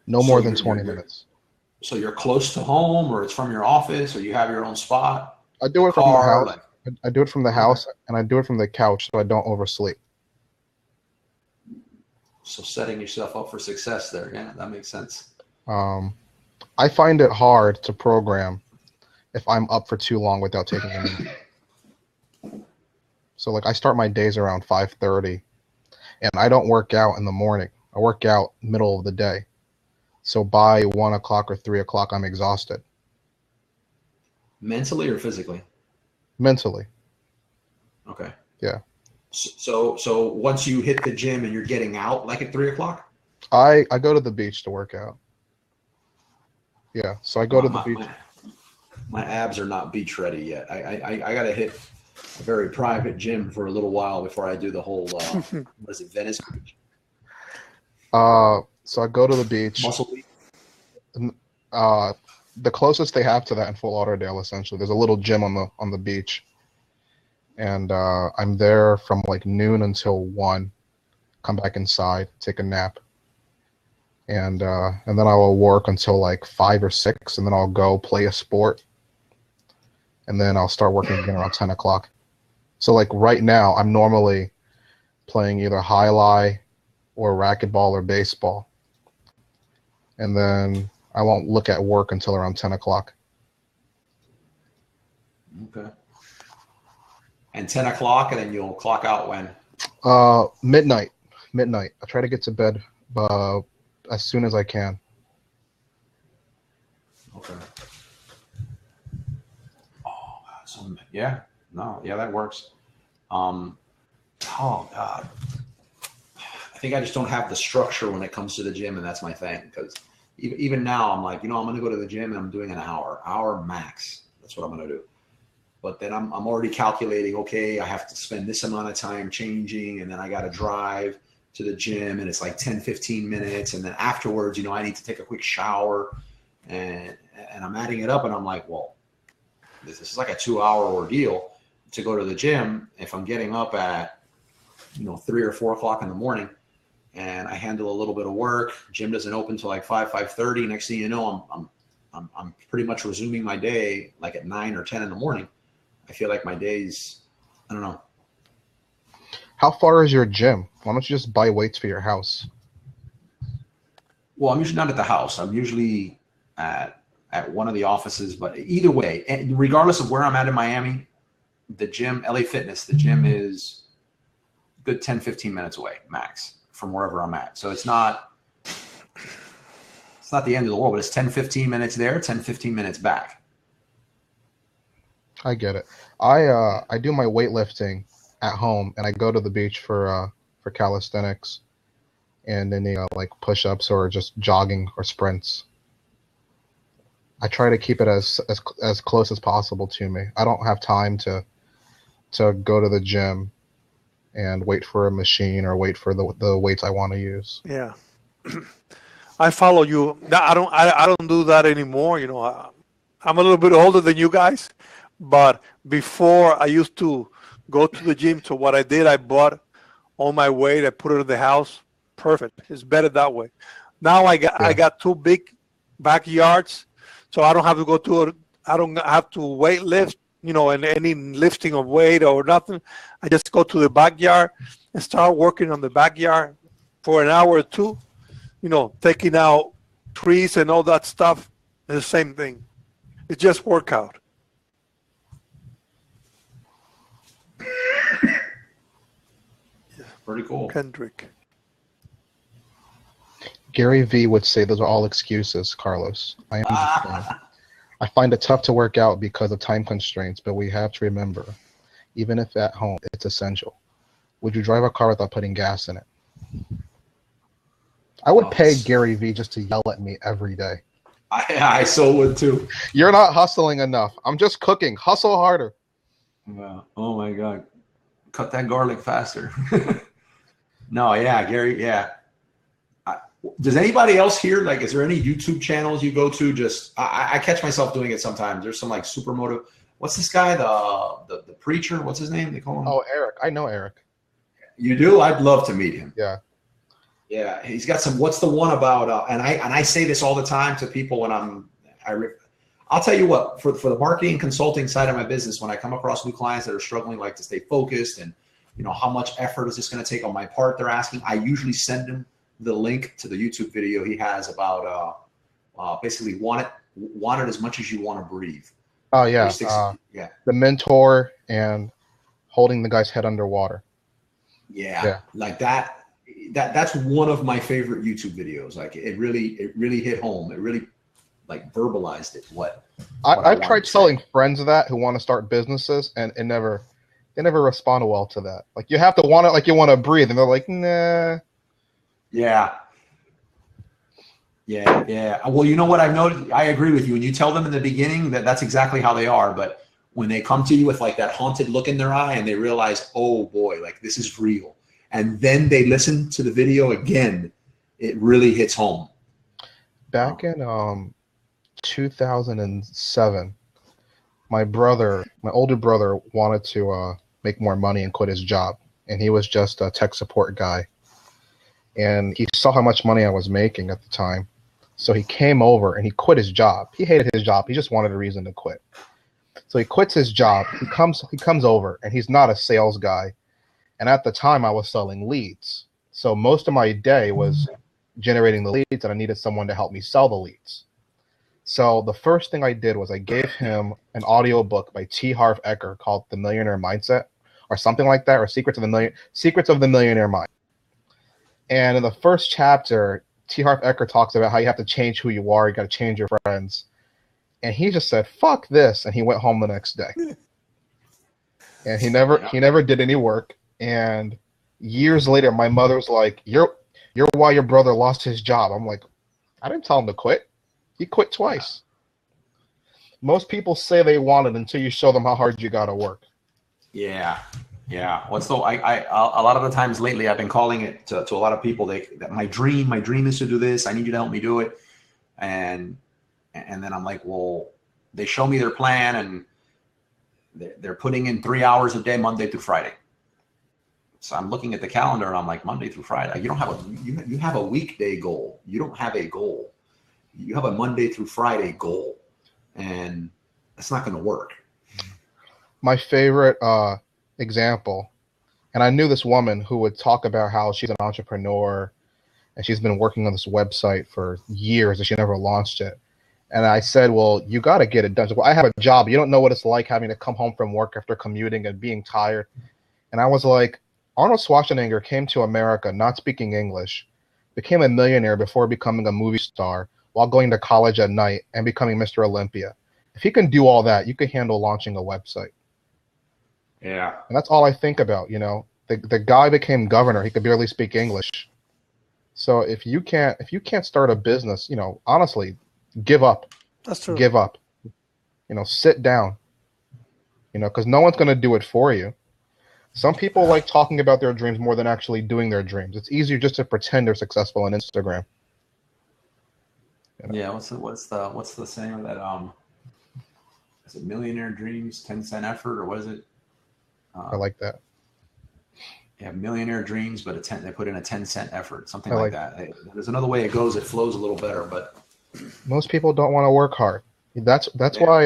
No more than 20 minutes. So you're close to home, or it's from your office, or you have your own spot? I do it from the house. Like, I do it from the house, and I do it from the couch so I don't oversleep. so setting yourself up for success there. Yeah, that makes sense. I find it hard to program if I'm up for too long without taking a nap. So like I start my days around 5:30, and I don't work out in the morning. I work out middle of the day. So by 1 o'clock or 3 o'clock, I'm exhausted. Mentally or physically? Mentally. Okay. Yeah. So once you hit the gym and you're getting out, like at 3 o'clock? I go to the beach to work out. Yeah. So I go to the beach. My abs are not beach ready yet. I got to hit a very private gym for a little while before I do the whole, what is it, Venice Beach? So I go to the beach. Muscle Beach? The closest they have to that in Fort Lauderdale, essentially. There's a little gym on the beach. And I'm there from like noon until 1. Come back inside, take a nap. And then I will work until like 5 or 6, and then I'll go play a sport. And then I'll start working again around 10 o'clock. So like right now, I'm normally playing either high-lie or racquetball or baseball. And then I won't look at work until around 10 o'clock. Okay. And 10 o'clock, and then you'll clock out when? Midnight. I try to get to bed as soon as I can. Okay. Oh, so yeah, that works. Oh God, I think I just don't have the structure when it comes to the gym, and that's my thing. Because even now, I'm like, I'm going to go to the gym, and I'm doing an hour max. That's what I'm going to do. But then I'm already calculating, okay, I have to spend this amount of time changing, and then I got to drive to the gym, and it's like 10, 15 minutes. And then afterwards, I need to take a quick shower, and I'm adding it up, and I'm like, well, this is like a 2-hour ordeal to go to the gym. If I'm getting up at, 3 or 4 o'clock in the morning, and I handle a little bit of work, gym doesn't open till like 5:30. Next thing you know, I'm pretty much resuming my day like at 9 or 10 in the morning. I feel like my days, I don't know. How far is your gym? Why don't you just buy weights for your house? Well, I'm usually not at the house. I'm usually at one of the offices. But either way, regardless of where I'm at in Miami, the gym, LA Fitness, the gym is a good 10, 15 minutes away, max, from wherever I'm at. So it's not the end of the world, but it's 10, 15 minutes there, 10, 15 minutes back. I get it. I do my weightlifting at home, and I go to the beach for calisthenics and any like push-ups or just jogging or sprints. I try to keep it as close as possible to me. I don't have time to go to the gym and wait for a machine or wait for the weights I want to use. Yeah. I follow you. I don't do that anymore. I'm a little bit older than you guys, but before I used to go to the gym. So what I did, I bought all my weight. I put it in the house. Perfect. It's better that way. Now I got 2 big backyards, so I don't have to I don't have to weight lift, and any lifting of weight or nothing. I just go to the backyard and start working on the backyard for an hour or 2, taking out trees and all that stuff. It's the same thing. It's just workout. Pretty cool. Kendrick. Gary Vee would say those are all excuses, Carlos. I understand. I find it tough to work out because of time constraints, but we have to remember, even if at home, it's essential. Would you drive a car without putting gas in it? I would pay Gary Vee just to yell at me every day. I so would too. You're not hustling enough. I'm just cooking. Hustle harder. Wow. Oh my God. Cut that garlic faster. No, yeah, Gary, yeah. Does anybody else here, like, is there any YouTube channels you go to? Just, I catch myself doing it sometimes. There's some like super motive. What's this guy? The preacher? What's his name? They call him? Oh, Eric. I know Eric. You do? I'd love to meet him. Yeah. Yeah, he's got some. What's the one about? And I say this all the time to people when I'll tell you what, for the marketing and consulting side of my business, when I come across new clients that are struggling like to stay focused and how much effort is this going to take on my part, they're asking, I usually send them the link to the YouTube video he has about basically want it as much as you want to breathe. Oh yeah. Yeah. The mentor and holding the guy's head underwater. Yeah. Like that's one of my favorite YouTube videos. Like it really hit home. It really like verbalized it. I've tried telling friends of that who want to start businesses, and they never respond well to that. Like you have to want it like you want to breathe, and they're like, nah. Yeah. Well, you know what I've noticed? I agree with you. When you tell them in the beginning that's exactly how they are, but when they come to you with like that haunted look in their eye and they realize, oh boy, like this is real, and then they listen to the video again, it really hits home. Back in 2007, my older brother wanted to make more money and quit his job, and he was just a tech support guy, and he saw how much money I was making at the time, so he came over and he quit his job. He hated his job. He just wanted a reason to quit. So he quits his job. He comes over, and he's not a sales guy, and at the time I was selling leads, so most of my day was generating the leads, and I needed someone to help me sell the leads. So the first thing I did was I gave him an audio book by T. Harv Eker called The Millionaire Mindset, or something like that, or Secrets of the Millionaire Mind. And in the first chapter, T. Harv Eker talks about how you have to change who you are, you got to change your friends. And he just said, "Fuck this," and he went home the next day. And he never did any work. And years later, my mother's like, "You're why your brother lost his job." I'm like, I didn't tell him to quit. He quit twice. Most people say they want it until you show them how hard you got to work. Yeah. What's a lot of the times lately, I've been calling it to a lot of people. That my dream is to do this. I need you to help me do it. And then I'm like, well, they show me their plan, and they're putting in 3 hours a day, Monday through Friday. So I'm looking at the calendar, and I'm like, Monday through Friday. You don't have you have a weekday goal. You don't have a goal. You have a Monday through Friday goal, and it's not going to work. My favorite example, and I knew this woman who would talk about how she's an entrepreneur and she's been working on this website for years and she never launched it. And I said, well, you got to get it done. She said, well, I have a job. You don't know what it's like having to come home from work after commuting and being tired. And I was like, Arnold Schwarzenegger came to America not speaking English, became a millionaire before becoming a movie star while going to college at night and becoming Mr. Olympia. If he can do all that, you can handle launching a website. Yeah. And that's all I think about, The guy became governor. He could barely speak English. So if you can't start a business, honestly, give up. That's true. Give up. Sit down. Because no one's going to do it for you. Some people like talking about their dreams more than actually doing their dreams. It's easier just to pretend they're successful on Instagram. Yeah. What's the saying of that? Is it millionaire dreams, 10-cent effort, or what is it? I like that. Yeah, millionaire dreams, but they put in a 10-cent effort, something like that. There's another way it goes. It flows a little better, but most people don't want to work hard. That's why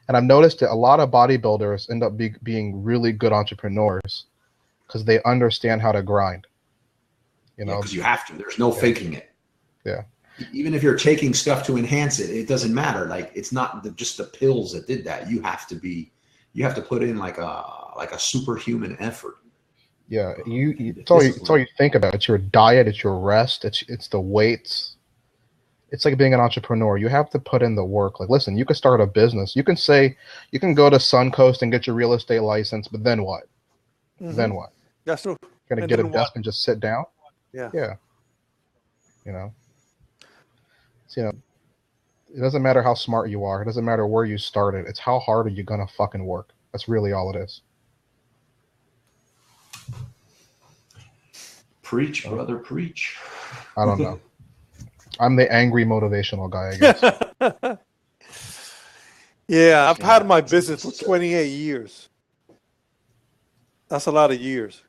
and I've noticed that a lot of bodybuilders end up being really good entrepreneurs because they understand how to grind. Because you have to. There's no faking it. Yeah. Even if you're taking stuff to enhance it, it doesn't matter. Like it's not just the pills that did that. You have to put in like a superhuman effort. Yeah, it's all you think about. It's your diet, it's your rest, it's the weights. It's like being an entrepreneur. You have to put in the work. Like, listen, you can start a business. You can go to Suncoast and get your real estate license, but then what? Mm-hmm. Then what? That's true. You're gonna get a desk and just sit down? Yeah. Yeah. So, it doesn't matter how smart you are. It doesn't matter where you started. It's how hard are you gonna fucking work. That's really all it is. Preach, brother, preach. I don't know. I'm the angry motivational guy, I guess. Yeah, I've had my business for 28 years. That's a lot of years.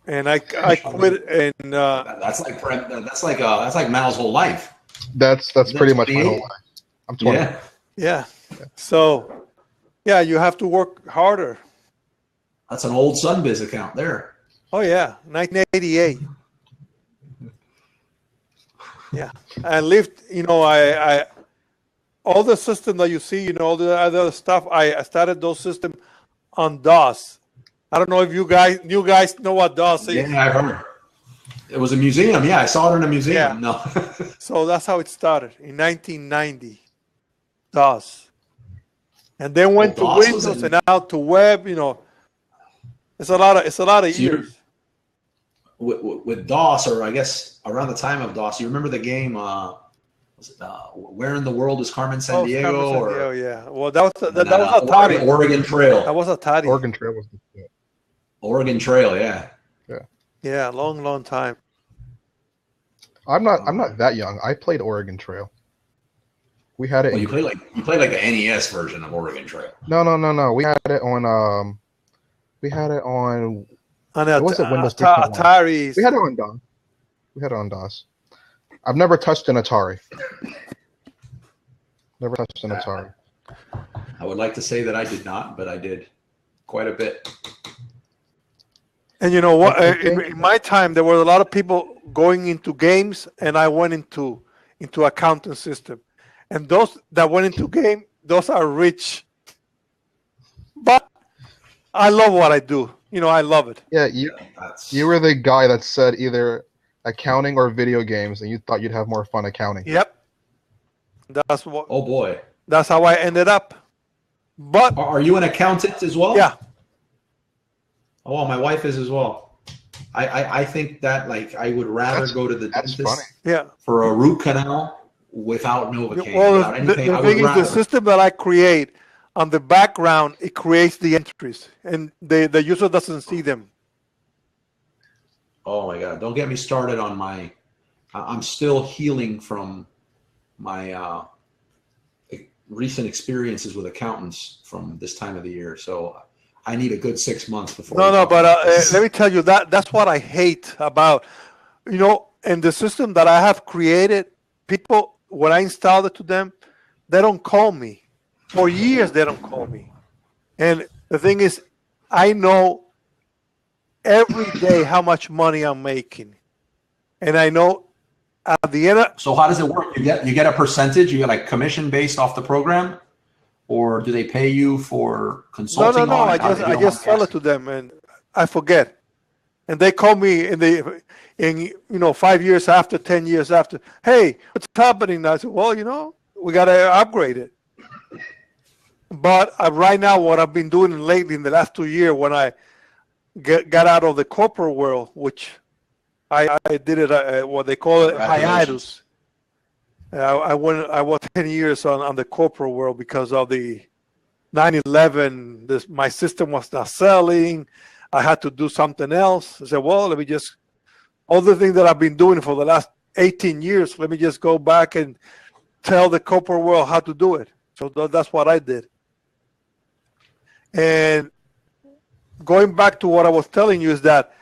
and I quit. And That's like Mal's whole life. That's pretty much my whole 28? life. I'm 20. Yeah. yeah, so yeah, you have to work harder. That's an old Sunbiz account there. Oh yeah, 1988. Yeah, I lived. I all the system that you see, all the other stuff. I started those systems on DOS. I don't know if you guys know what DOS is. Yeah, I've heard. It was a museum. Yeah, I saw it in a museum. Yeah. No. So that's how it started in 1990. DOS, and then went to DOS was Windows in- and out to web. It's a lot of So years. with DOS, or I guess around the time of DOS, you remember the game? Was it Where in the World is Carmen San Diego? Carmen San Diego, yeah. Well, that was Atari. Oregon Trail. That was Atari. Oregon Trail was the shit. Oregon Trail, yeah. Yeah, long time. I'm not that young. I played Oregon Trail. We had it. Well, you played like the NES version of Oregon Trail. No. We had it on. We had it on. On was it Windows Atari. We had it on DOS. We had it on DOS. I've never touched an Atari. Never touched an Atari. I would like to say that I did not, but I did quite a bit. And you know what? In my time, there were a lot of people going into games, and I went into accounting system. And those that went into game, those are rich. But I love what I do. I love it. Yeah, you were the guy that said either accounting or video games, and you thought you'd have more fun accounting. Yep. That's what. Oh boy. That's how I ended up. But Are you an accountant as well? yeah. Oh, well, my wife is as well. I think that I would rather go to the dentist Yeah. for a root canal without Novocaine, Well, without anything. the I thing would is, the rather. system that I create on the background, it creates the entries, and the user doesn't see them. Oh my God! Don't get me started on my. I'm still healing from my recent experiences with accountants from this time of the year. So I need a good 6 months before. No, but let me tell you that's what I hate about, and the system that I have created. People, when I install it to them, they don't call me. For years, they don't call me. And the thing is, I know every day how much money I'm making, and I know at the end. So how does it work? You get a percentage. You get commission based off the program, or do they pay you for consulting? No. I just sell it to them, and I forget. And they call me in 5 years after, 10 years after. Hey, what's happening now? I said, well, we got to upgrade it. But right now, what I've been doing lately in the last 2 years, when I got out of the corporate world, which I did it, what they call it, hiatus. I was 10 years on the corporate world because of the 9/11. My system was not selling. I had to do something else. I said, well, let me just, all the things that I've been doing for the last 18 years, let me just go back and tell the corporate world how to do it. So that's what I did. And going back to what I was telling you is that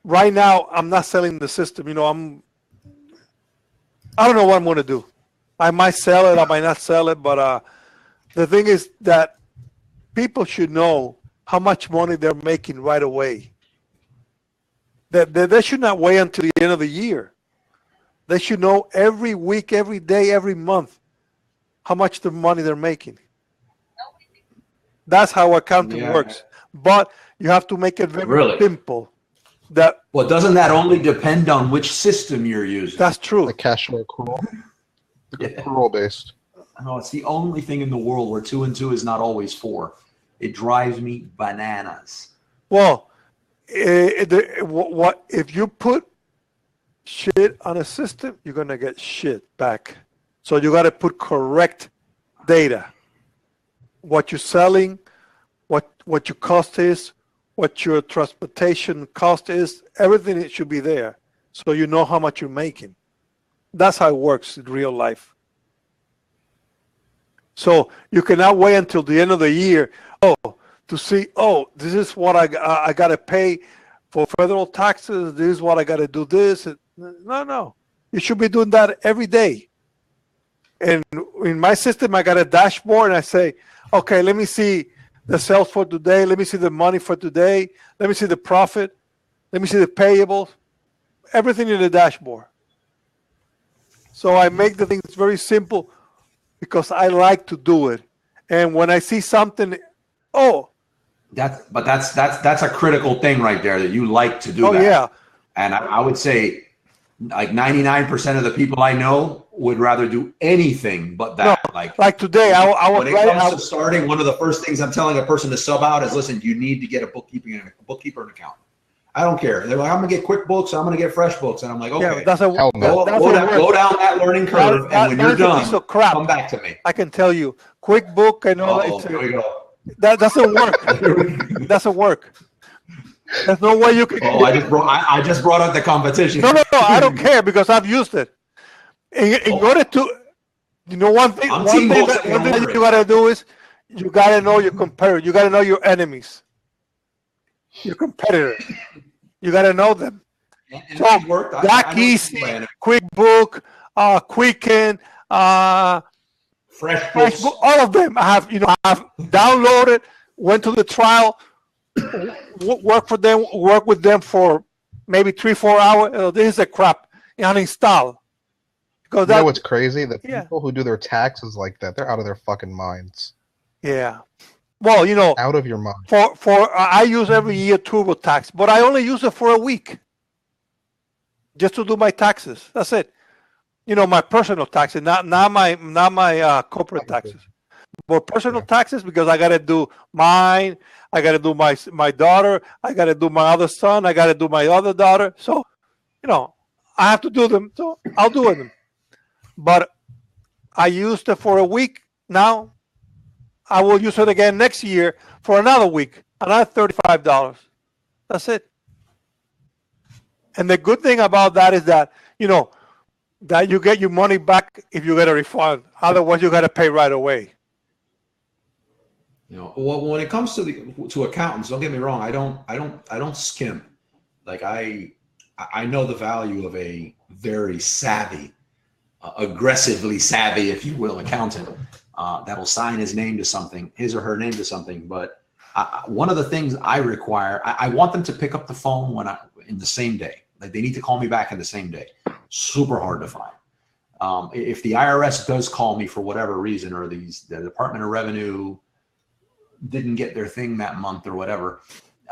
right now I'm not selling the system. I don't know what I'm going to do. I might sell it, I might not sell it, but the thing is that people should know how much money they're making right away. They should not wait until the end of the year. They should know every week, every day, every month how much the money they're making. That's how accounting works. But you have to make it very simple. Well, doesn't that only depend on which system you're using? That's true. The cash flow accrual. Accrual based. No, it's the only thing in the world where 2 and 2 is not always 4. It drives me bananas. Well, what if you put shit on a system, you're gonna get shit back. So you got to put correct data. What you're selling, what your cost is, what your transportation cost is, everything it should be there, so you know how much you're making. That's how it works in real life. So you cannot wait until the end of the year, to see, this is what I got to pay for federal taxes, this is what I got to do this. No. You should be doing that every day. And in my system, I got a dashboard and I say, okay, let me see the sales for today. Let me see the money for today. Let me see the profit. Let me see the payables. Everything in the dashboard. So I make the things very simple because I like to do it. And when I see something, that's a critical thing right there, that you like to do that. Yeah. And I would say like 99% of the people I know would rather do anything but that. No, like today, when it comes to starting, one of the first things I'm telling a person to sub out is, listen, you need to get a bookkeeper and an account. I don't care. They're like, I'm gonna get QuickBooks, I'm gonna get FreshBooks, and I'm like, okay, that's a go down that learning curve, and when you're done, come back to me. I can tell you, QuickBook and all that. Here we go. That doesn't work. Doesn't work. There's no way you can. I just brought up the competition. No. I don't care because I've used it. In order to, one thing that you gotta do is you gotta know your competitor. You gotta know your enemies. Your competitor. You gotta know them. And so Black Easy, QuickBook, Quicken, FreshBooks, all of them. I've downloaded, went to the trial, work with them for maybe 3-4 hours. This is a crap. Uninstall. Because you know what's crazy? The people who do their taxes like that, they're out of their fucking minds. Yeah. Well, out of your mind. For I use every year TurboTax, but I only use it for a week, just to do my taxes. That's it. My personal taxes, not my corporate taxes, but personal taxes, because I got to do mine. I got to do my daughter. I got to do my other son. I got to do my other daughter. So, I have to do them. So I'll do them. But I used it for a week. Now I will use it again next year for another week, another $35. That's it. And the good thing about that is that, that you get your money back if you get a refund. Otherwise, you got to pay right away. Well, when it comes to accountants, don't get me wrong. I don't skim. Like I know the value of a very savvy, aggressively savvy, if you will, accountant that will sign his or her name to something. But one of the things I require, I want them to pick up the phone in the same day. Like they need to call me back in the same day. Super hard to find. If the IRS does call me for whatever reason, or the Department of Revenue didn't get their thing that month or whatever,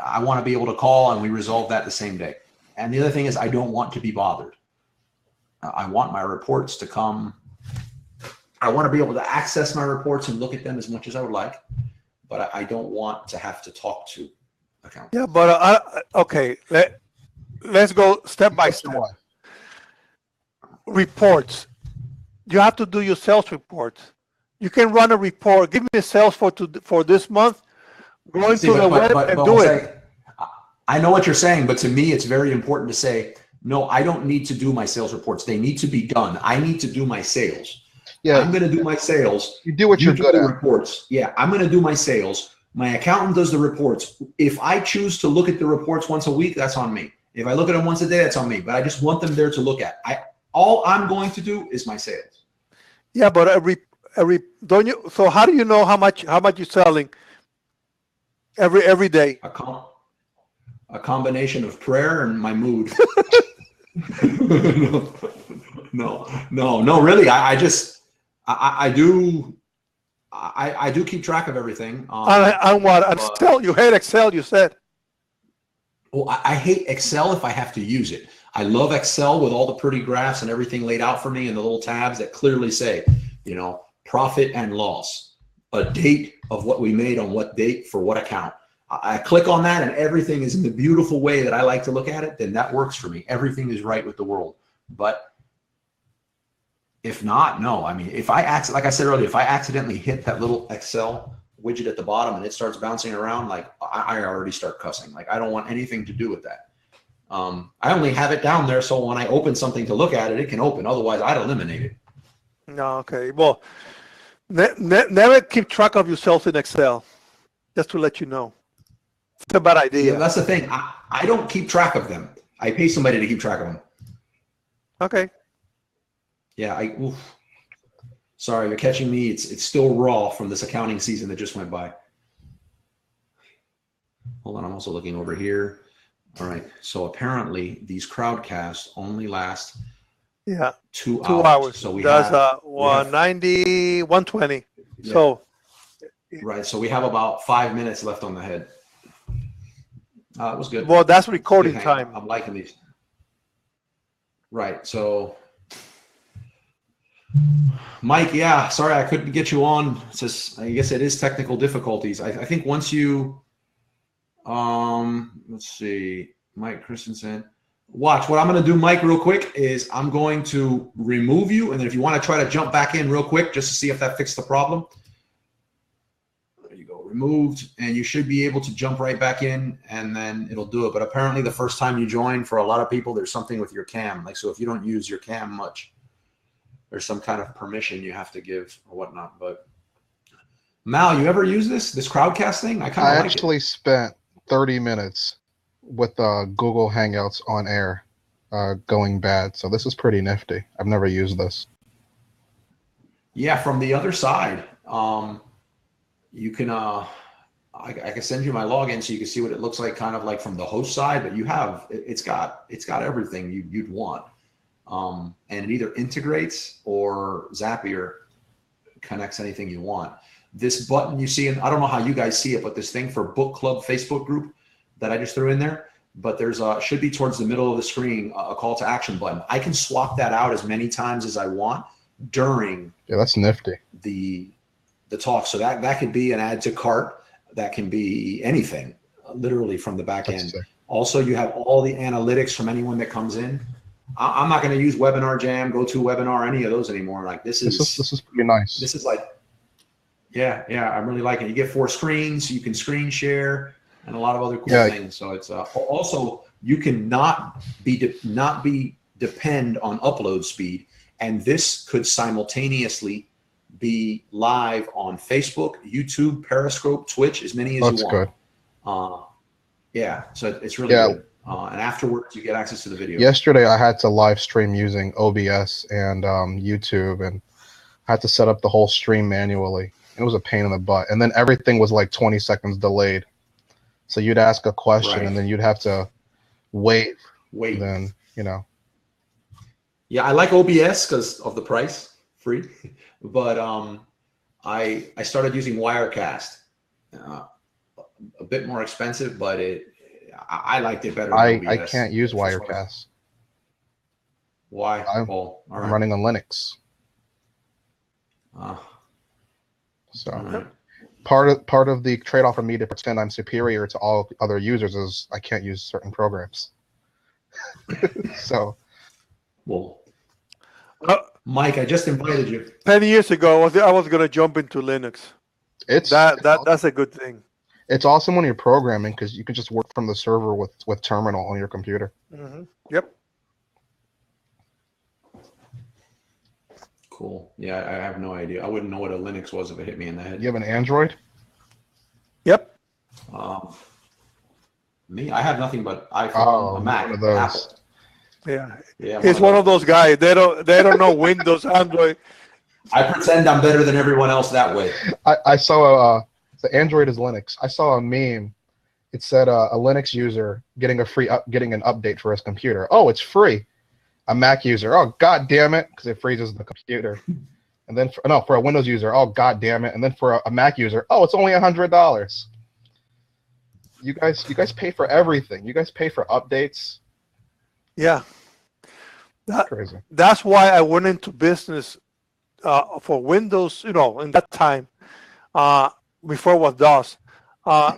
I want to be able to call and we resolve that the same day. And the other thing is, I don't want to be bothered. I want my reports to come. I want to be able to access my reports and look at them as much as I would like, but I don't want to have to talk to accountants. Yeah, but okay, let's go step by step. Reports. You have to do your sales reports. You can run a report. Give me a sales for this month. Go into the web and do it. I know what you're saying, but to me, it's very important to say, no, I don't need to do my sales reports. They need to be done. I need to do my sales. Yeah, I'm going to do my sales. You do what you're good at. Reports. Yeah, I'm going to do my sales. My accountant does the reports. If I choose to look at the reports once a week, that's on me. If I look at them once a day, that's on me. But I just want them there to look at. All I'm going to do is my sales. Yeah, but don't you? So how do you know how much you're selling every day? A combination of prayer and my mood. No, really. I do keep track of everything. On what? On Excel? You hate Excel, you said. Well, I hate Excel if I have to use it. I love Excel with all the pretty graphs and everything laid out for me, and the little tabs that clearly say, profit and loss, a date of what we made on what date for what account. I click on that and everything is in the beautiful way that I like to look at it, then that works for me. Everything is right with the world. But if not, no. I mean, like I said earlier, if I accidentally hit that little Excel widget at the bottom and it starts bouncing around, like I already start cussing. Like I don't want anything to do with that. I only have it down there so when I open something to look at it, it can open. Otherwise, I'd eliminate it. No, okay. Well, never keep track of yourself in Excel, just to let you know. It's a bad Yeah, idea. that's the thing. I don't keep track of them. I pay somebody to keep track of them. Okay. Yeah, sorry, you're catching me. It's still raw from this accounting season that just went by. Hold on, I'm also looking over here. All right, so apparently these crowdcasts only last 2 2 hours. hours. So That's 190, 120. Yeah. So right, so we have about 5 minutes left on the head. It was good. Well, that's recording time. I'm liking these. Right, so Mike, yeah, sorry I couldn't get you on. It's just, I guess it is technical difficulties. I think once you, let's see, Mike Christensen. Watch, what I'm going to do, Mike, real quick, is I'm going to remove you, and then if you want to try to jump back in real quick just to see if that fixed the problem. There you go, removed, and you should be able to jump right back in, and then it'll do it. But apparently the first time you join, for a lot of people, there's something with your cam. Like, so if you don't use your cam much, there's some kind of permission you have to give or whatnot. But Mal, you ever use this crowdcast thing? I actually spent 30 minutes with Google Hangouts on air going bad. So this is pretty nifty. I've never used this. Yeah, from the other side, you can I can send you my login so you can see what it looks like, kind of like from the host side. But it's got everything you'd want. And it either integrates or Zapier connects anything you want. This button you see, and I don't know how you guys see it, but this thing for book club Facebook group that I just threw in there, but there's should be towards the middle of the screen, a call to action button. I can swap that out as many times as I want during that's nifty. The talk. So that could be an add to cart. That can be anything, literally from the back end. Sick. Also, you have all the analytics from anyone that comes in. I'm not going to use Webinar Jam, GoToWebinar, any of those anymore. Like this is pretty nice. This is like, yeah, I'm really liking it. You get 4 screens, you can screen share, and a lot of other cool things. So it's also you can not be depend on upload speed, and this could simultaneously be live on Facebook, YouTube, Periscope, Twitch, as many as you want. Good. Yeah, so it's really good. And afterwards, you get access to the video. Yesterday, I had to live stream using OBS and YouTube, and had to set up the whole stream manually. It was a pain in the butt. And then everything was like 20 seconds delayed. So you'd ask a question, and then you'd have to wait. And then, Yeah, I like OBS because of the price, free. But I started using Wirecast. A bit more expensive, but I liked it better than OBS. I can't use Wirecast. Why? I'm running on Linux. So part of the trade-off for me to pretend I'm superior to all other users is I can't use certain programs. So, well, Mike, I just invited you. 10 years ago, I was going to jump into Linux. That's a good thing. It's awesome when you're programming because you can just work from the server with terminal on your computer. Mm-hmm. Yep. Cool. Yeah, I have no idea. I wouldn't know what a Linux was if it hit me in the head. You have an Android? Yep. Me, I have nothing but iPhone, a Mac, Apple. Yeah. He's one of those guys. They don't know Windows, Android. I pretend I'm better than everyone else that way. I saw the Android is Linux. I saw a meme. It said a Linux user getting an update for his computer. Oh, it's free. A Mac user. Oh, god damn it, because it freezes the computer. And then for a Windows user, oh god damn it. And then for a Mac user, oh, it's only $100. You guys pay for everything. You guys pay for updates. Yeah. Crazy. That's why I went into business for Windows, in that time, before it was DOS,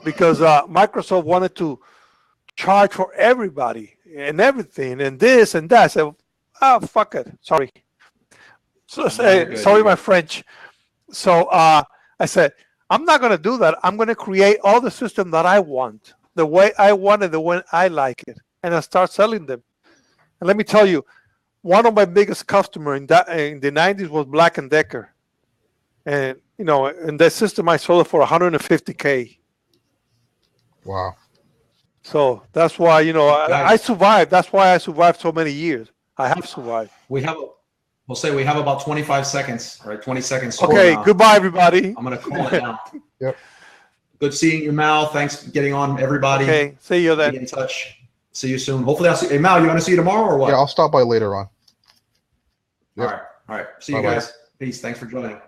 because Microsoft wanted to charge for everybody and everything and this and that. So, fuck it. Sorry. So sorry, my French. So I said, I'm not going to do that. I'm going to create all the system that I want, the way I want it, the way I like it, and I start selling them. And let me tell you, one of my biggest customers in the 90s was Black & Decker. And, in that system, I sold it for $150K. Wow. So that's why, you know, I Guys. survived. That's why I survived so many years. I have survived. We have, we'll say we have about 25 seconds, right? 20 seconds. Okay, now. goodbye, everybody. I'm going to call it now. Yep. Good seeing you, Mal. Thanks for getting on, everybody. Okay, see you Be then. in touch. See you soon. Hopefully, I'll see. Hey, Mal, you want to see you tomorrow or what? Yeah, I'll stop by later on. All right. All right. See you Bye-bye. guys. Peace. Thanks for joining.